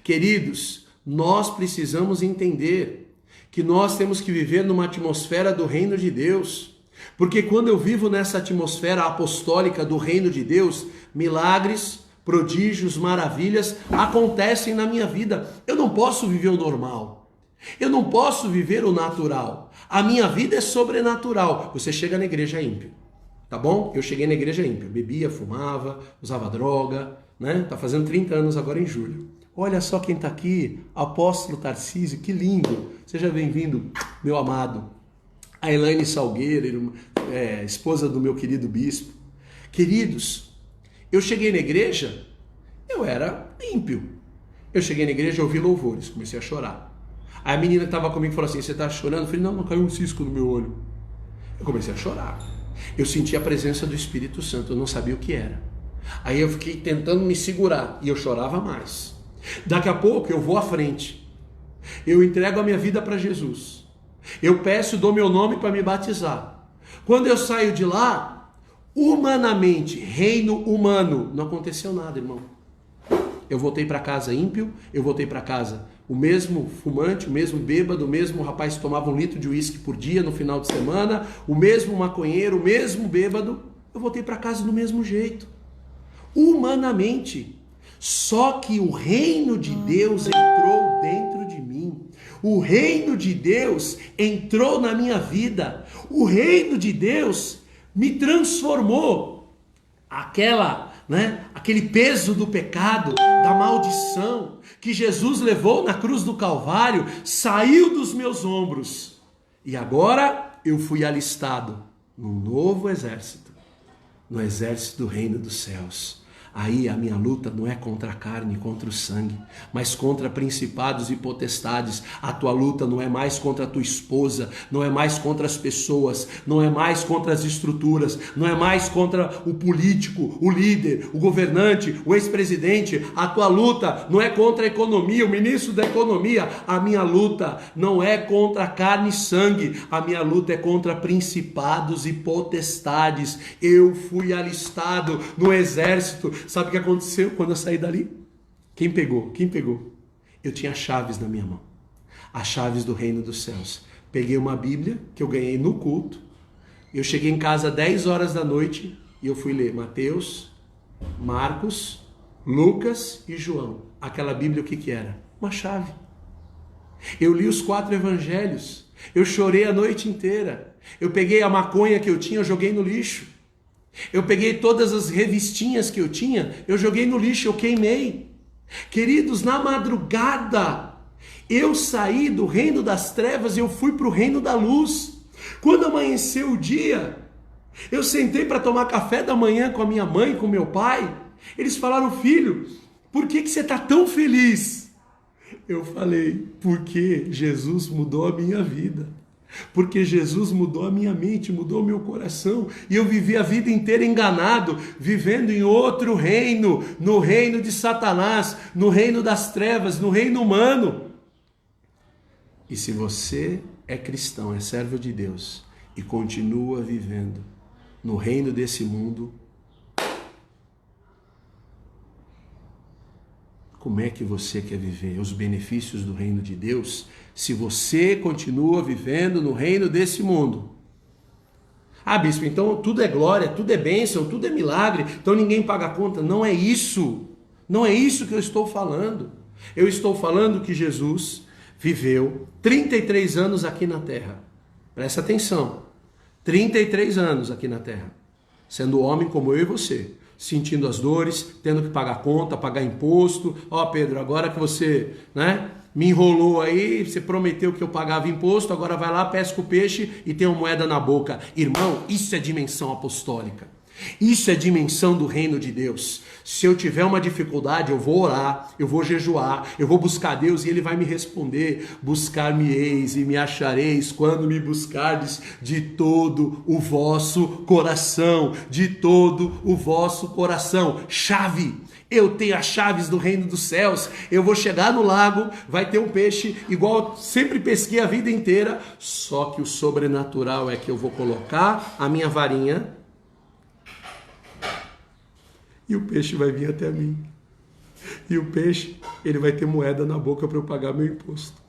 Queridos, nós precisamos entender que nós temos que viver numa atmosfera do reino de Deus. Porque quando eu vivo nessa atmosfera apostólica do reino de Deus, milagres, prodígios, maravilhas acontecem na minha vida. Eu não posso viver o normal. Eu não posso viver o natural. A minha vida é sobrenatural. Você chega na igreja ímpio, tá bom? Eu cheguei na igreja ímpia. Bebia, fumava, usava droga, né? Tá fazendo 30 anos agora em julho. Olha só quem tá aqui, apóstolo Tarcísio, que lindo. Seja bem-vindo, meu amado. A Elaine Salgueiro, esposa do meu querido bispo. Queridos, eu cheguei na igreja, eu era ímpio. Eu cheguei na igreja, ouvi louvores, comecei a chorar. Aí a menina que estava comigo falou assim, você está chorando? Eu falei, não, caiu um cisco no meu olho. Eu comecei a chorar. Eu senti a presença do Espírito Santo, eu não sabia o que era. Aí eu fiquei tentando me segurar e eu chorava mais. Daqui a pouco eu vou à frente. Eu entrego a minha vida para Jesus. Eu peço, dou meu nome para me batizar. Quando eu saio de lá, humanamente, reino humano, não aconteceu nada, irmão. Eu voltei para casa ímpio, eu voltei para casa o mesmo fumante, o mesmo bêbado, o mesmo rapaz que tomava 1 litro de uísque por dia no final de semana, o mesmo maconheiro, o mesmo bêbado, eu voltei para casa do mesmo jeito. Humanamente. Só que o reino de Deus entrou dentro de mim. O reino de Deus entrou na minha vida. O reino de Deus me transformou. Aquele peso do pecado, da maldição que Jesus levou na cruz do Calvário, saiu dos meus ombros. E agora eu fui alistado num novo exército, no exército do reino dos céus. Aí a minha luta não é contra a carne, contra o sangue, mas contra principados e potestades. A tua luta não é mais contra a tua esposa, não é mais contra as pessoas, não é mais contra as estruturas, não é mais contra o político, o líder, o governante, o ex-presidente. A tua luta não é contra a economia, o ministro da economia. A minha luta não é contra a carne e sangue, a minha luta é contra principados e potestades. Eu fui alistado no exército. Sabe o que aconteceu quando eu saí dali? Quem pegou? Quem pegou? Eu tinha chaves na minha mão. As chaves do reino dos céus. Peguei uma Bíblia que eu ganhei no culto. Eu cheguei em casa 10 horas da noite e eu fui ler Mateus, Marcos, Lucas e João. Aquela Bíblia o que era? Uma chave. Eu li os 4 evangelhos. Eu chorei a noite inteira. Eu peguei a maconha que eu tinha, eu joguei no lixo. Eu peguei todas as revistinhas que eu tinha, eu joguei no lixo, eu queimei. Queridos, na madrugada, eu saí do reino das trevas e eu fui para o reino da luz. Quando amanheceu o dia, eu sentei para tomar café da manhã com a minha mãe, com meu pai. Eles falaram: filho, por que você está tão feliz? Eu falei: porque Jesus mudou a minha vida. Porque Jesus mudou a minha mente, mudou o meu coração, e eu vivi a vida inteira enganado, vivendo em outro reino, no reino de Satanás, no reino das trevas, no reino humano. E se você é cristão, é servo de Deus, e continua vivendo no reino desse mundo, como é que você quer viver os benefícios do reino de Deus se você continua vivendo no reino desse mundo? Ah, bispo, então tudo é glória, tudo é bênção, tudo é milagre, então ninguém paga a conta. Não é isso. Não é isso que eu estou falando. Eu estou falando que Jesus viveu 33 anos aqui na terra. Presta atenção. 33 anos aqui na terra. Sendo homem como eu e você. Sentindo as dores, tendo que pagar conta, pagar imposto. Ó, Pedro, agora que você, me enrolou aí, você prometeu que eu pagava imposto, agora vai lá, pesca o peixe e tem uma moeda na boca. Irmão, isso é dimensão apostólica. Isso é dimensão do reino de Deus. Se eu tiver uma dificuldade, eu vou orar, eu vou jejuar, eu vou buscar Deus e Ele vai me responder. Buscar-me-eis e me achareis quando me buscardes de todo o vosso coração. De todo o vosso coração. Chave. Eu tenho as chaves do reino dos céus. Eu vou chegar no lago, vai ter um peixe igual sempre pesquei a vida inteira. Só que o sobrenatural é que eu vou colocar a minha varinha e o peixe vai vir até mim. E o peixe, ele vai ter moeda na boca para eu pagar meu imposto.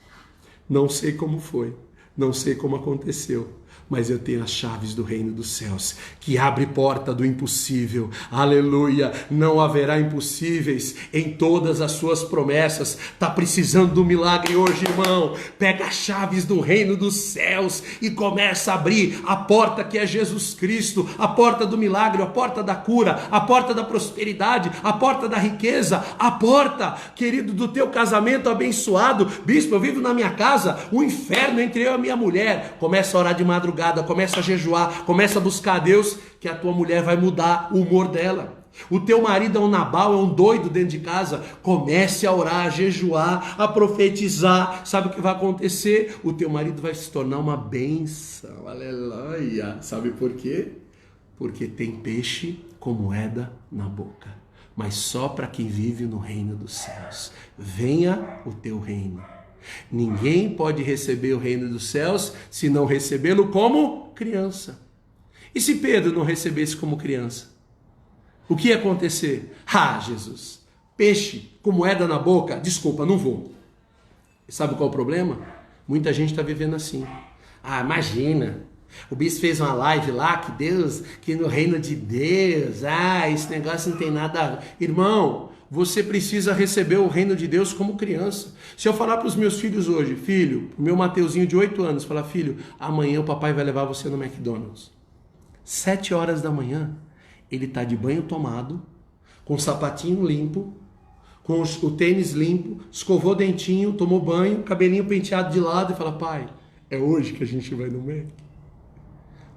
Não sei como foi, não sei como aconteceu, mas eu tenho as chaves do reino dos céus, que abre porta do impossível. Aleluia! Não haverá impossíveis em todas as suas promessas. Está precisando do milagre hoje, irmão? Pega as chaves do reino dos céus e começa a abrir a porta que é Jesus Cristo, a porta do milagre, a porta da cura, a porta da prosperidade, a porta da riqueza, a porta, querido, do teu casamento abençoado. Bispo, eu vivo na minha casa um inferno entre eu e a minha mulher. Começa a orar de madrugada, começa a jejuar, começa a buscar a Deus, que a tua mulher vai mudar o humor dela. O teu marido é um Nabal, é um doido dentro de casa. Comece a orar, a jejuar, a profetizar. Sabe o que vai acontecer? O teu marido vai se tornar uma bênção. Aleluia! Sabe por quê? Porque tem peixe com moeda na boca. Mas só para quem vive no reino dos céus. Venha o teu reino. Ninguém pode receber o reino dos céus se não recebê-lo como criança. E se Pedro não recebesse como criança? O que ia acontecer? Ah, Jesus, peixe com moeda na boca, desculpa, não vou. Sabe qual é o problema? Muita gente está vivendo assim. Ah, imagina, o bispo fez uma live lá, que no reino de Deus, esse negócio não tem nada a ver. Irmão, você precisa receber o reino de Deus como criança. Se eu falar para os meus filhos hoje, filho, o meu Mateuzinho de 8 anos, falar: filho, amanhã o papai vai levar você no McDonald's. 7 horas da manhã, ele está de banho tomado, com o sapatinho limpo, com o tênis limpo, escovou o dentinho, tomou banho, cabelinho penteado de lado e fala: pai, é hoje que a gente vai no Mac?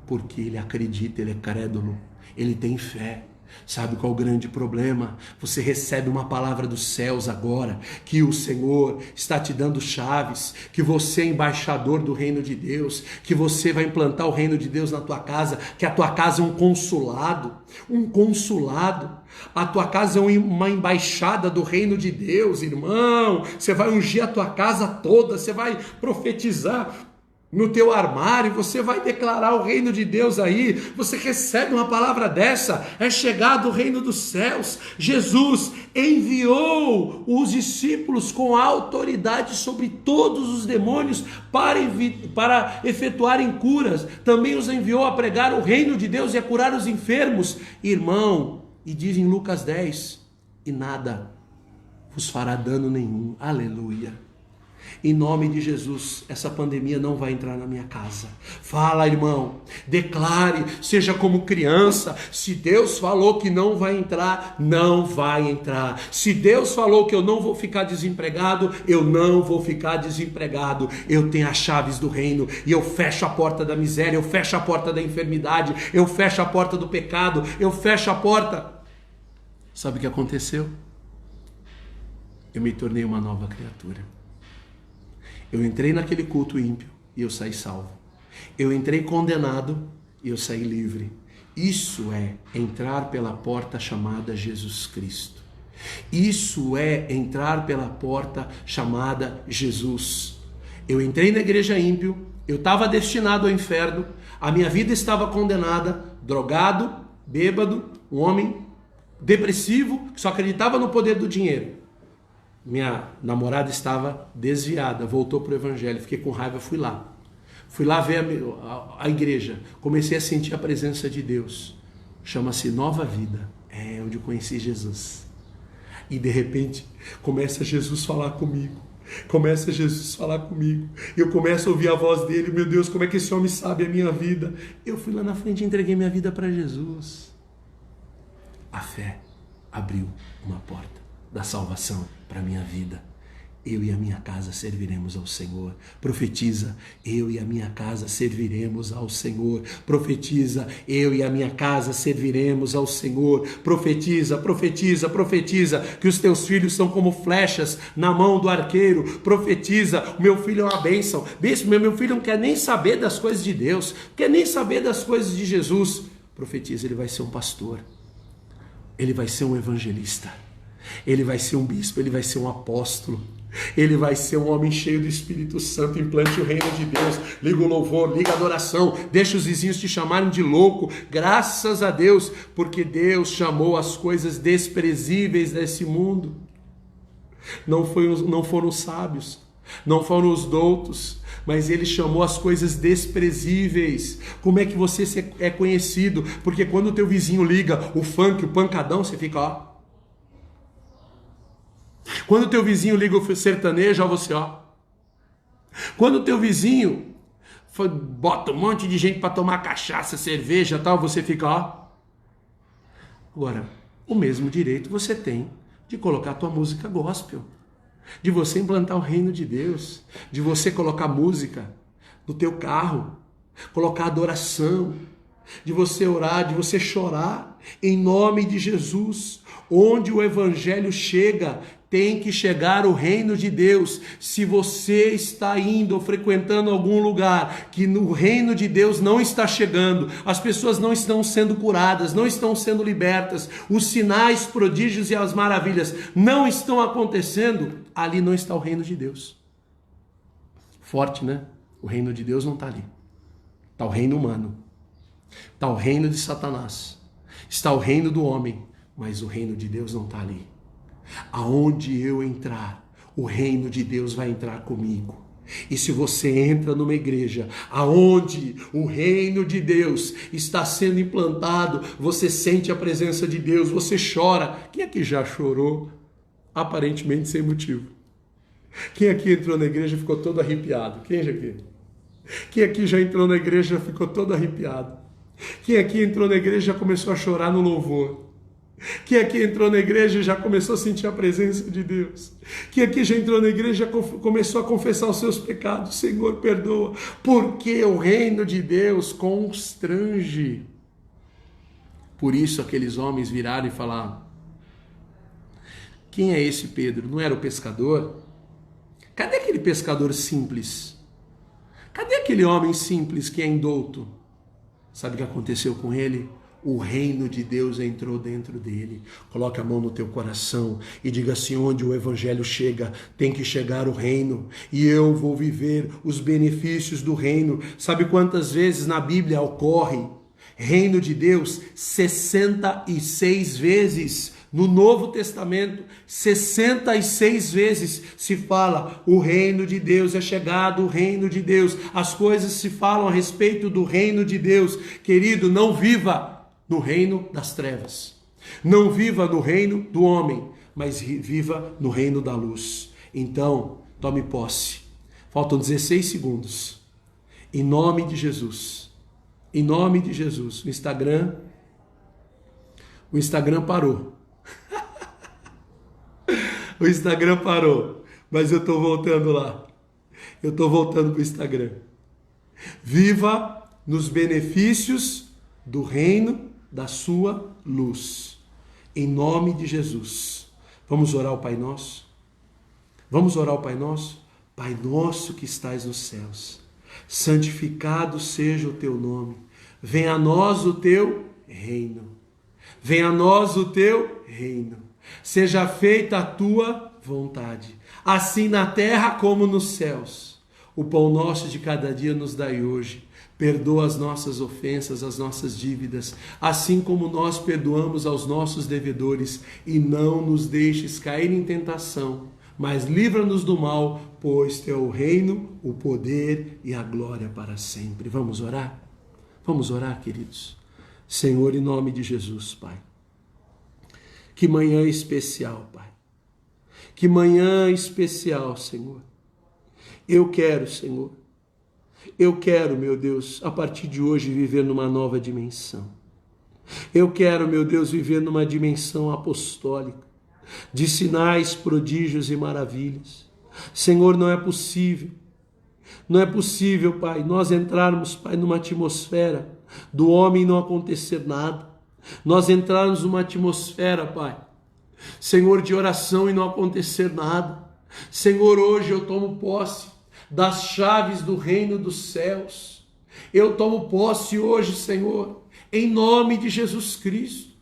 Porque ele acredita, ele é crédulo, ele tem fé. Sabe qual é o grande problema? Você recebe uma palavra dos céus agora, que o Senhor está te dando chaves, que você é embaixador do reino de Deus, que você vai implantar o reino de Deus na tua casa, que a tua casa é um consulado, a tua casa é uma embaixada do reino de Deus, irmão. Você vai ungir a tua casa toda, você vai profetizar no teu armário, você vai declarar o reino de Deus aí. Você recebe uma palavra dessa, é chegado o reino dos céus. Jesus enviou os discípulos com autoridade sobre todos os demônios para efetuarem curas. Também os enviou a pregar o reino de Deus e a curar os enfermos. Irmão, e diz em Lucas 10, e nada vos fará dano nenhum. Aleluia. Em nome de Jesus, essa pandemia não vai entrar na minha casa. Fala, irmão, declare, seja como criança. Se Deus falou que não vai entrar, não vai entrar. Se Deus falou que eu não vou ficar desempregado, eu não vou ficar desempregado. Eu tenho as chaves do reino e eu fecho a porta da miséria, eu fecho a porta da enfermidade, eu fecho a porta do pecado, eu fecho a porta. Sabe o que aconteceu? Eu me tornei uma nova criatura. Eu entrei naquele culto ímpio e eu saí salvo. Eu entrei condenado e eu saí livre. Isso é entrar pela porta chamada Jesus Cristo. Isso é entrar pela porta chamada Jesus. Eu entrei na igreja ímpio, eu estava destinado ao inferno, a minha vida estava condenada, drogado, bêbado, um homem depressivo, que só acreditava no poder do dinheiro. Minha namorada estava desviada, voltou para o evangelho, fiquei com raiva, fui lá ver a igreja, comecei a sentir a presença de Deus, chama-se Nova Vida, é onde eu conheci Jesus, e de repente começa Jesus falar comigo, eu começo a ouvir a voz dele, meu Deus, como é que esse homem sabe a minha vida? Eu fui lá na frente e entreguei minha vida para Jesus. A fé abriu uma porta da salvação para a minha vida. Eu e a minha casa serviremos ao Senhor. Profetiza, eu e a minha casa serviremos ao Senhor. Profetiza, eu e a minha casa serviremos ao Senhor. Profetiza, profetiza, profetiza, que os teus filhos são como flechas na mão do arqueiro. Profetiza, o meu filho é uma bênção. Bispo, meu filho não quer nem saber das coisas de Deus, quer nem saber das coisas de Jesus. Profetiza, ele vai ser um pastor, ele vai ser um evangelista, ele vai ser um bispo, ele vai ser um apóstolo, ele vai ser um homem cheio do Espírito Santo. Implante o reino de Deus, liga o louvor, liga a adoração, deixa os vizinhos te chamarem de louco, graças a Deus, porque Deus chamou as coisas desprezíveis desse mundo, não foram os sábios, não foram os doutos, mas ele chamou as coisas desprezíveis. Como é que você é conhecido? Porque quando o teu vizinho liga o funk, o pancadão, você fica ó. Quando o teu vizinho liga o sertanejo, ó, você ó. Quando o teu vizinho bota um monte de gente para tomar cachaça, cerveja, tal, você fica ó. Agora, o mesmo direito você tem de colocar a tua música gospel, de você implantar o reino de Deus, de você colocar música no teu carro, colocar adoração, de você orar, de você chorar, em nome de Jesus. Onde o evangelho chega, tem que chegar o reino de Deus. Se você está indo ou frequentando algum lugar que no reino de Deus não está chegando, as pessoas não estão sendo curadas, não estão sendo libertas, os sinais, prodígios e as maravilhas não estão acontecendo, ali não está o reino de Deus. Forte, né? O reino de Deus não está ali. Está o reino humano, está o reino de Satanás, está o reino do homem, mas o reino de Deus não está ali. Aonde eu entrar, o reino de Deus vai entrar comigo. E se você entra numa igreja aonde o reino de Deus está sendo implantado, você sente a presença de Deus, você chora. Quem aqui já chorou, aparentemente sem motivo? Quem aqui entrou na igreja e ficou todo arrepiado? Quem aqui já entrou na igreja e ficou todo arrepiado? Quem aqui entrou na igreja e já começou a chorar no louvor? Quem aqui entrou na igreja e já começou a sentir a presença de Deus? Quem aqui já entrou na igreja e já começou a confessar os seus pecados? Senhor, perdoa. Porque o reino de Deus constrange. Por isso aqueles homens viraram e falaram: quem é esse Pedro? Não era o pescador? Cadê aquele pescador simples? Cadê aquele homem simples que é indouto? Sabe o que aconteceu com ele? O reino de Deus entrou dentro dele. Coloque a mão no teu coração e diga assim: onde o evangelho chega, tem que chegar o reino. E eu vou viver os benefícios do reino. Sabe quantas vezes na Bíblia ocorre reino de Deus? 66 vezes. No Novo Testamento, 66 vezes se fala: o reino de Deus é chegado, o reino de Deus. As coisas se falam a respeito do reino de Deus. Querido, não viva no reino das trevas. Não viva no reino do homem, mas viva no reino da luz. Então, tome posse. Faltam 16 segundos. Em nome de Jesus. Em nome de Jesus. O Instagram parou. O Instagram parou, mas eu estou voltando lá. Eu estou voltando para o Instagram. Viva nos benefícios do reino da sua luz. Em nome de Jesus. Vamos orar o Pai Nosso? Vamos orar o Pai Nosso? Pai nosso que estais nos céus, santificado seja o teu nome. Venha a nós o teu reino. Venha a nós o teu reino. Seja feita a tua vontade, assim na terra como nos céus. O pão nosso de cada dia nos dai hoje. Perdoa as nossas ofensas, as nossas dívidas, assim como nós perdoamos aos nossos devedores. E não nos deixes cair em tentação, mas livra-nos do mal, pois teu é o reino, o poder e a glória para sempre. Vamos orar? Vamos orar, queridos. Senhor, em nome de Jesus, Pai. Que manhã especial, Pai. Que manhã especial, Senhor. Eu quero, Senhor. Eu quero, meu Deus, a partir de hoje viver numa nova dimensão. Eu quero, meu Deus, viver numa dimensão apostólica, de sinais, prodígios e maravilhas. Senhor, não é possível. Não é possível, Pai, nós entrarmos, Pai, numa atmosfera do homem e não acontecer nada. Nós entrarmos numa atmosfera, Pai, Senhor, de oração e não acontecer nada. Senhor, hoje eu tomo posse das chaves do reino dos céus. Eu tomo posse hoje, Senhor, em nome de Jesus Cristo.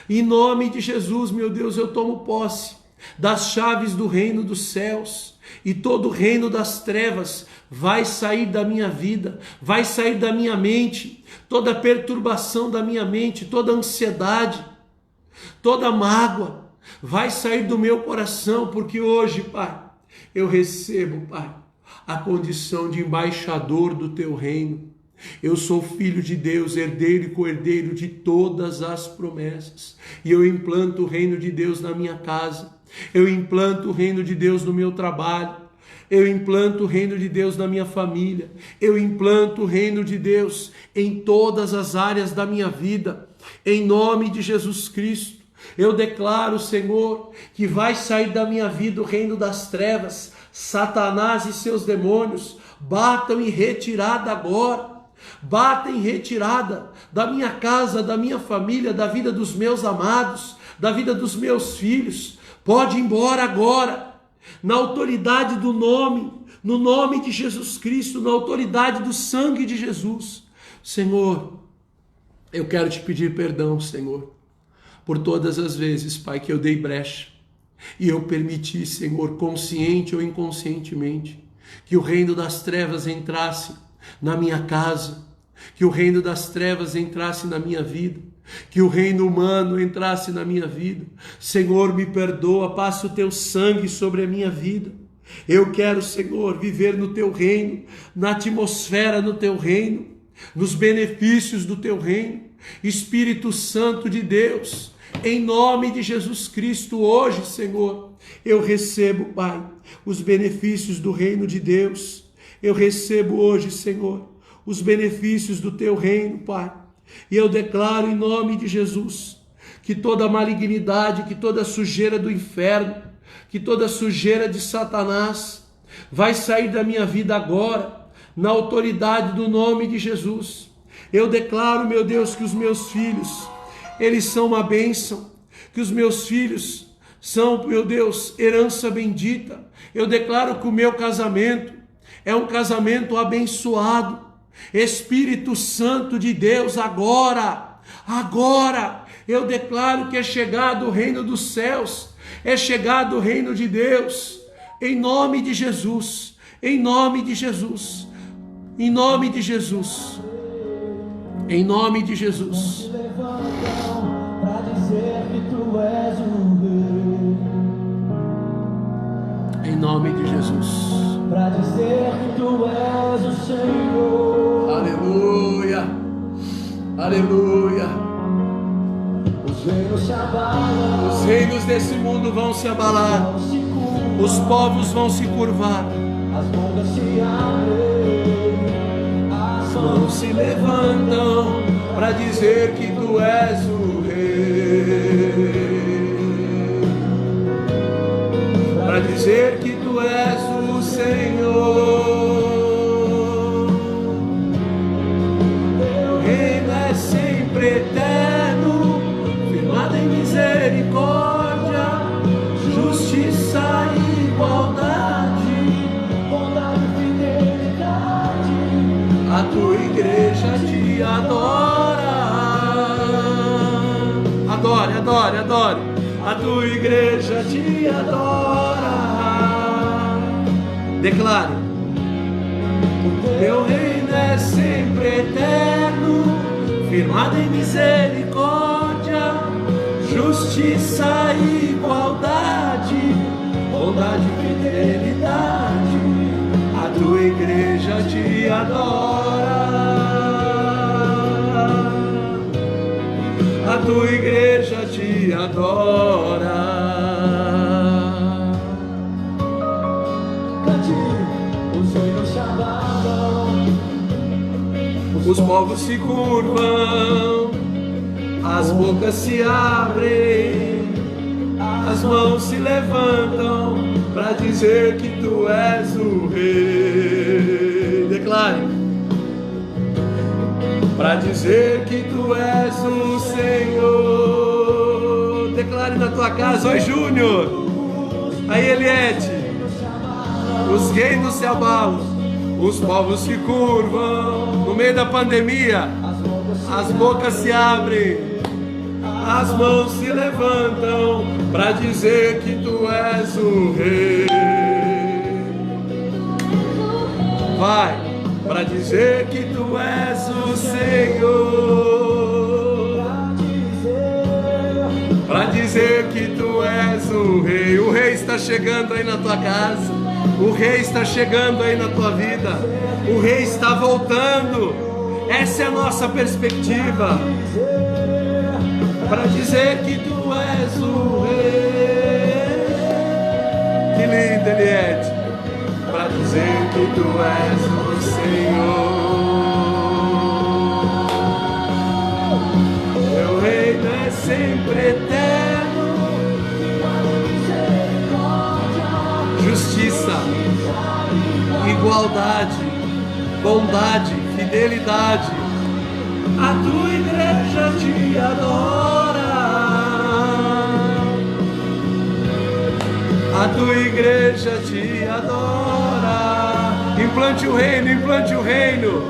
Em nome de Jesus, meu Deus, eu tomo posse das chaves do reino dos céus. E todo o reino das trevas vai sair da minha vida, vai sair da minha mente, toda perturbação da minha mente, toda ansiedade, toda mágoa, vai sair do meu coração, porque hoje, Pai, eu recebo, Pai, a condição de embaixador do teu reino. Eu sou filho de Deus, herdeiro e co-herdeiro de todas as promessas. E eu implanto o reino de Deus na minha casa. Eu implanto o reino de Deus no meu trabalho. Eu implanto o reino de Deus na minha família. Eu implanto o reino de Deus em todas as áreas da minha vida. Em nome de Jesus Cristo. Eu declaro, Senhor, que vai sair da minha vida o reino das trevas. Satanás e seus demônios batam em retirada agora. Batem em retirada da minha casa, da minha família, da vida dos meus amados, da vida dos meus filhos. Pode ir embora agora, na autoridade do nome, no nome de Jesus Cristo, na autoridade do sangue de Jesus. Senhor, eu quero te pedir perdão, Senhor, por todas as vezes, Pai, que eu dei brecha e eu permiti, Senhor, consciente ou inconscientemente, que o reino das trevas entrasse na minha casa, que o reino das trevas entrasse na minha vida, que o reino humano entrasse na minha vida. Senhor, me perdoa, passa o teu sangue sobre a minha vida. Eu quero, Senhor, viver no teu reino, na atmosfera do teu reino, nos benefícios do teu reino. Espírito Santo de Deus, em nome de Jesus Cristo, hoje, Senhor, eu recebo, Pai, os benefícios do reino de Deus. Eu recebo hoje, Senhor, os benefícios do teu reino, Pai. E eu declaro em nome de Jesus que toda malignidade, que toda sujeira do inferno, que toda sujeira de Satanás vai sair da minha vida agora, na autoridade do nome de Jesus. Eu declaro, meu Deus, que os meus filhos, eles são uma bênção, que os meus filhos são, meu Deus, herança bendita. Eu declaro que o meu casamento é um casamento abençoado. Espírito Santo de Deus, agora, eu declaro que é chegado o reino dos céus, é chegado o reino de Deus, em nome de Jesus, em nome de Jesus, em nome de Jesus, em nome de Jesus. Em nome de Jesus. Para dizer que tu és o Senhor. Aleluia, aleluia. Os reinos se abalam, Os reinos desse mundo vão se abalar, os povos vão se curvar, as bocas se abrem, as mãos se levantam para dizer que tu és o Rei, para dizer que tu és o Senhor. Teu reino é sempre eterno, firmado em misericórdia, justiça e igualdade, bondade e fidelidade. a tua igreja te adora. Adore, adore, adore. A tua igreja te adora. Declare: teu reino é sempre eterno, firmado em misericórdia, justiça e igualdade, bondade e fidelidade. A tua igreja te adora. A tua igreja te adora. Cante, os reinos se abalam, Os povos se curvam, as bocas se abrem, as mãos se levantam para dizer que tu és o Rei. Declare. Para dizer que tu és o Senhor. Declare na tua casa. Oi, Júnior. Aí, Eliette. Os reinos se abalam, os povos se curvam. No meio da pandemia, as bocas se abrem, as mãos se levantam para dizer que tu és o Rei. Vai. Para dizer que tu és o Senhor, para dizer que tu és o Rei. O Rei está chegando aí na tua casa, o Rei está chegando aí na tua vida, o Rei está voltando. Essa é a nossa perspectiva, para dizer que tu és o Rei. Que lindo, Eliette. Para dizer que tu és o Senhor. Teu reino é sempre eterno, justiça, igualdade, bondade, fidelidade. A tua igreja te adora. A tua igreja te adora. Implante o reino, implante o reino.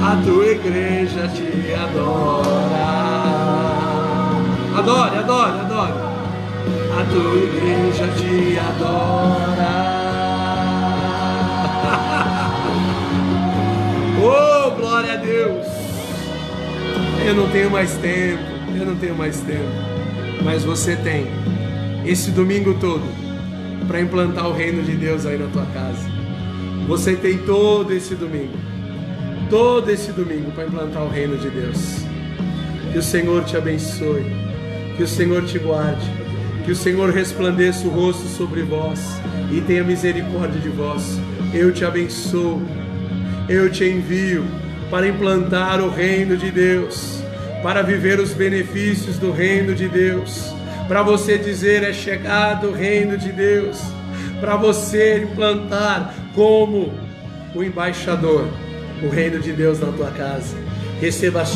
A tua igreja te adora. Adore, adore, adore. A tua igreja te adora. Oh, glória a Deus. Eu não tenho mais tempo, mas você tem esse domingo todo para implantar o reino de Deus aí na tua casa. Você tem todo esse domingo para implantar o reino de Deus. Que o Senhor te abençoe, que o Senhor te guarde, que o Senhor resplandeça o rosto sobre vós e tenha misericórdia de vós. Eu te abençoo, eu te envio para implantar o reino de Deus, para viver os benefícios do reino de Deus, para você dizer: é chegado o reino de Deus, para você implantar como o embaixador o reino de Deus na tua casa. Receba as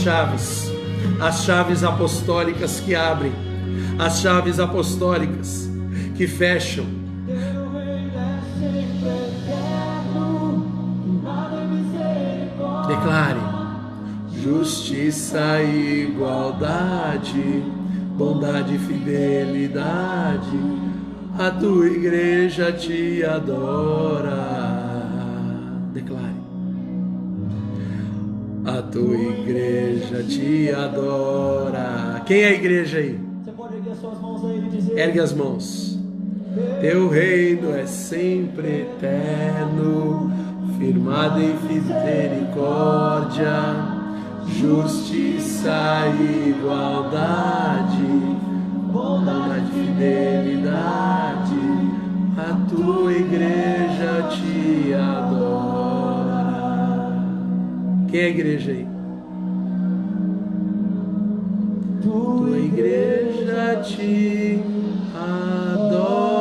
chaves apostólicas que abrem, as chaves apostólicas que fecham. Declare: justiça e igualdade, bondade e fidelidade, a tua igreja te adora. Declare: a tua igreja te adora. Quem é a igreja aí? Você pode erguer as suas mãos aí e dizer: Ergue as mãos. Teu reino é sempre eterno, firmado em misericórdia, justiça e igualdade, bondade e fidelidade, a tua igreja te adora. Quem é a igreja aí? Tua igreja te adora.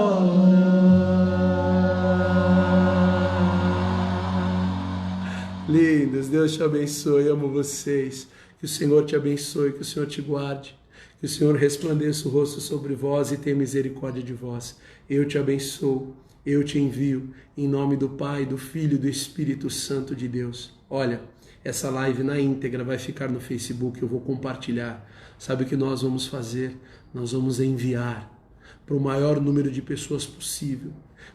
Lindos, Deus te abençoe, amo vocês. Que o Senhor te abençoe, que o Senhor te guarde, que o Senhor resplandeça o rosto sobre vós e tenha misericórdia de vós. Eu te abençoo, eu te envio, em nome do Pai, do Filho e do Espírito Santo de Deus. Olha, essa live na íntegra vai ficar no Facebook, eu vou compartilhar. Sabe o que nós vamos fazer? Nós vamos enviar para o maior número de pessoas possível.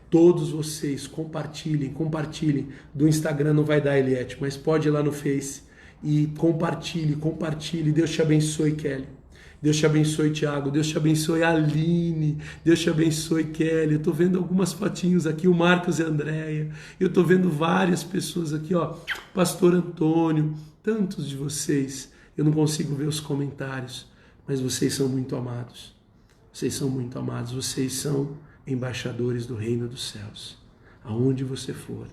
Todos vocês compartilhem. Do Instagram não vai dar, Eliette, mas pode ir lá no Face e compartilhe. Deus te abençoe, Kelly. Deus te abençoe, Tiago. Deus te abençoe, Aline. Deus te abençoe, Kelly. Eu estou vendo algumas fotinhos aqui, o Marcos e a Andréia. Eu estou vendo várias pessoas aqui, ó. Pastor Antônio, tantos de vocês. Eu não consigo ver os comentários, mas vocês são muito amados. Vocês são muito amados. Vocês são embaixadores do reino dos céus. Aonde você for,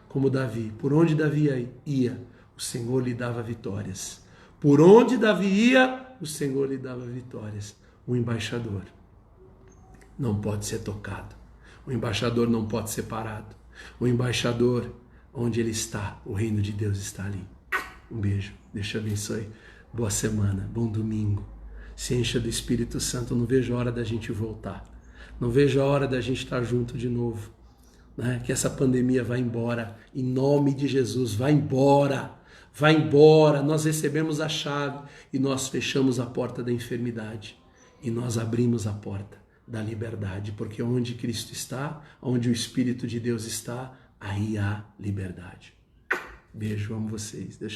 como Davi, por onde Davi ia, o Senhor lhe dava vitórias. Por onde Davi ia, o Senhor lhe dava vitórias. O embaixador não pode ser tocado. O embaixador não pode ser parado. O embaixador, onde ele está, o reino de Deus está ali. Um beijo, Deus te abençoe. Boa semana, bom domingo. Se encha do Espírito Santo. Não vejo a hora da gente voltar. Não vejo a hora da gente estar junto de novo. Né? Que essa pandemia vá embora. Em nome de Jesus, vai embora. Vai embora. Nós recebemos a chave e nós fechamos a porta da enfermidade. E nós abrimos a porta da liberdade. Porque onde Cristo está, onde o Espírito de Deus está, aí há liberdade. Beijo, amo vocês.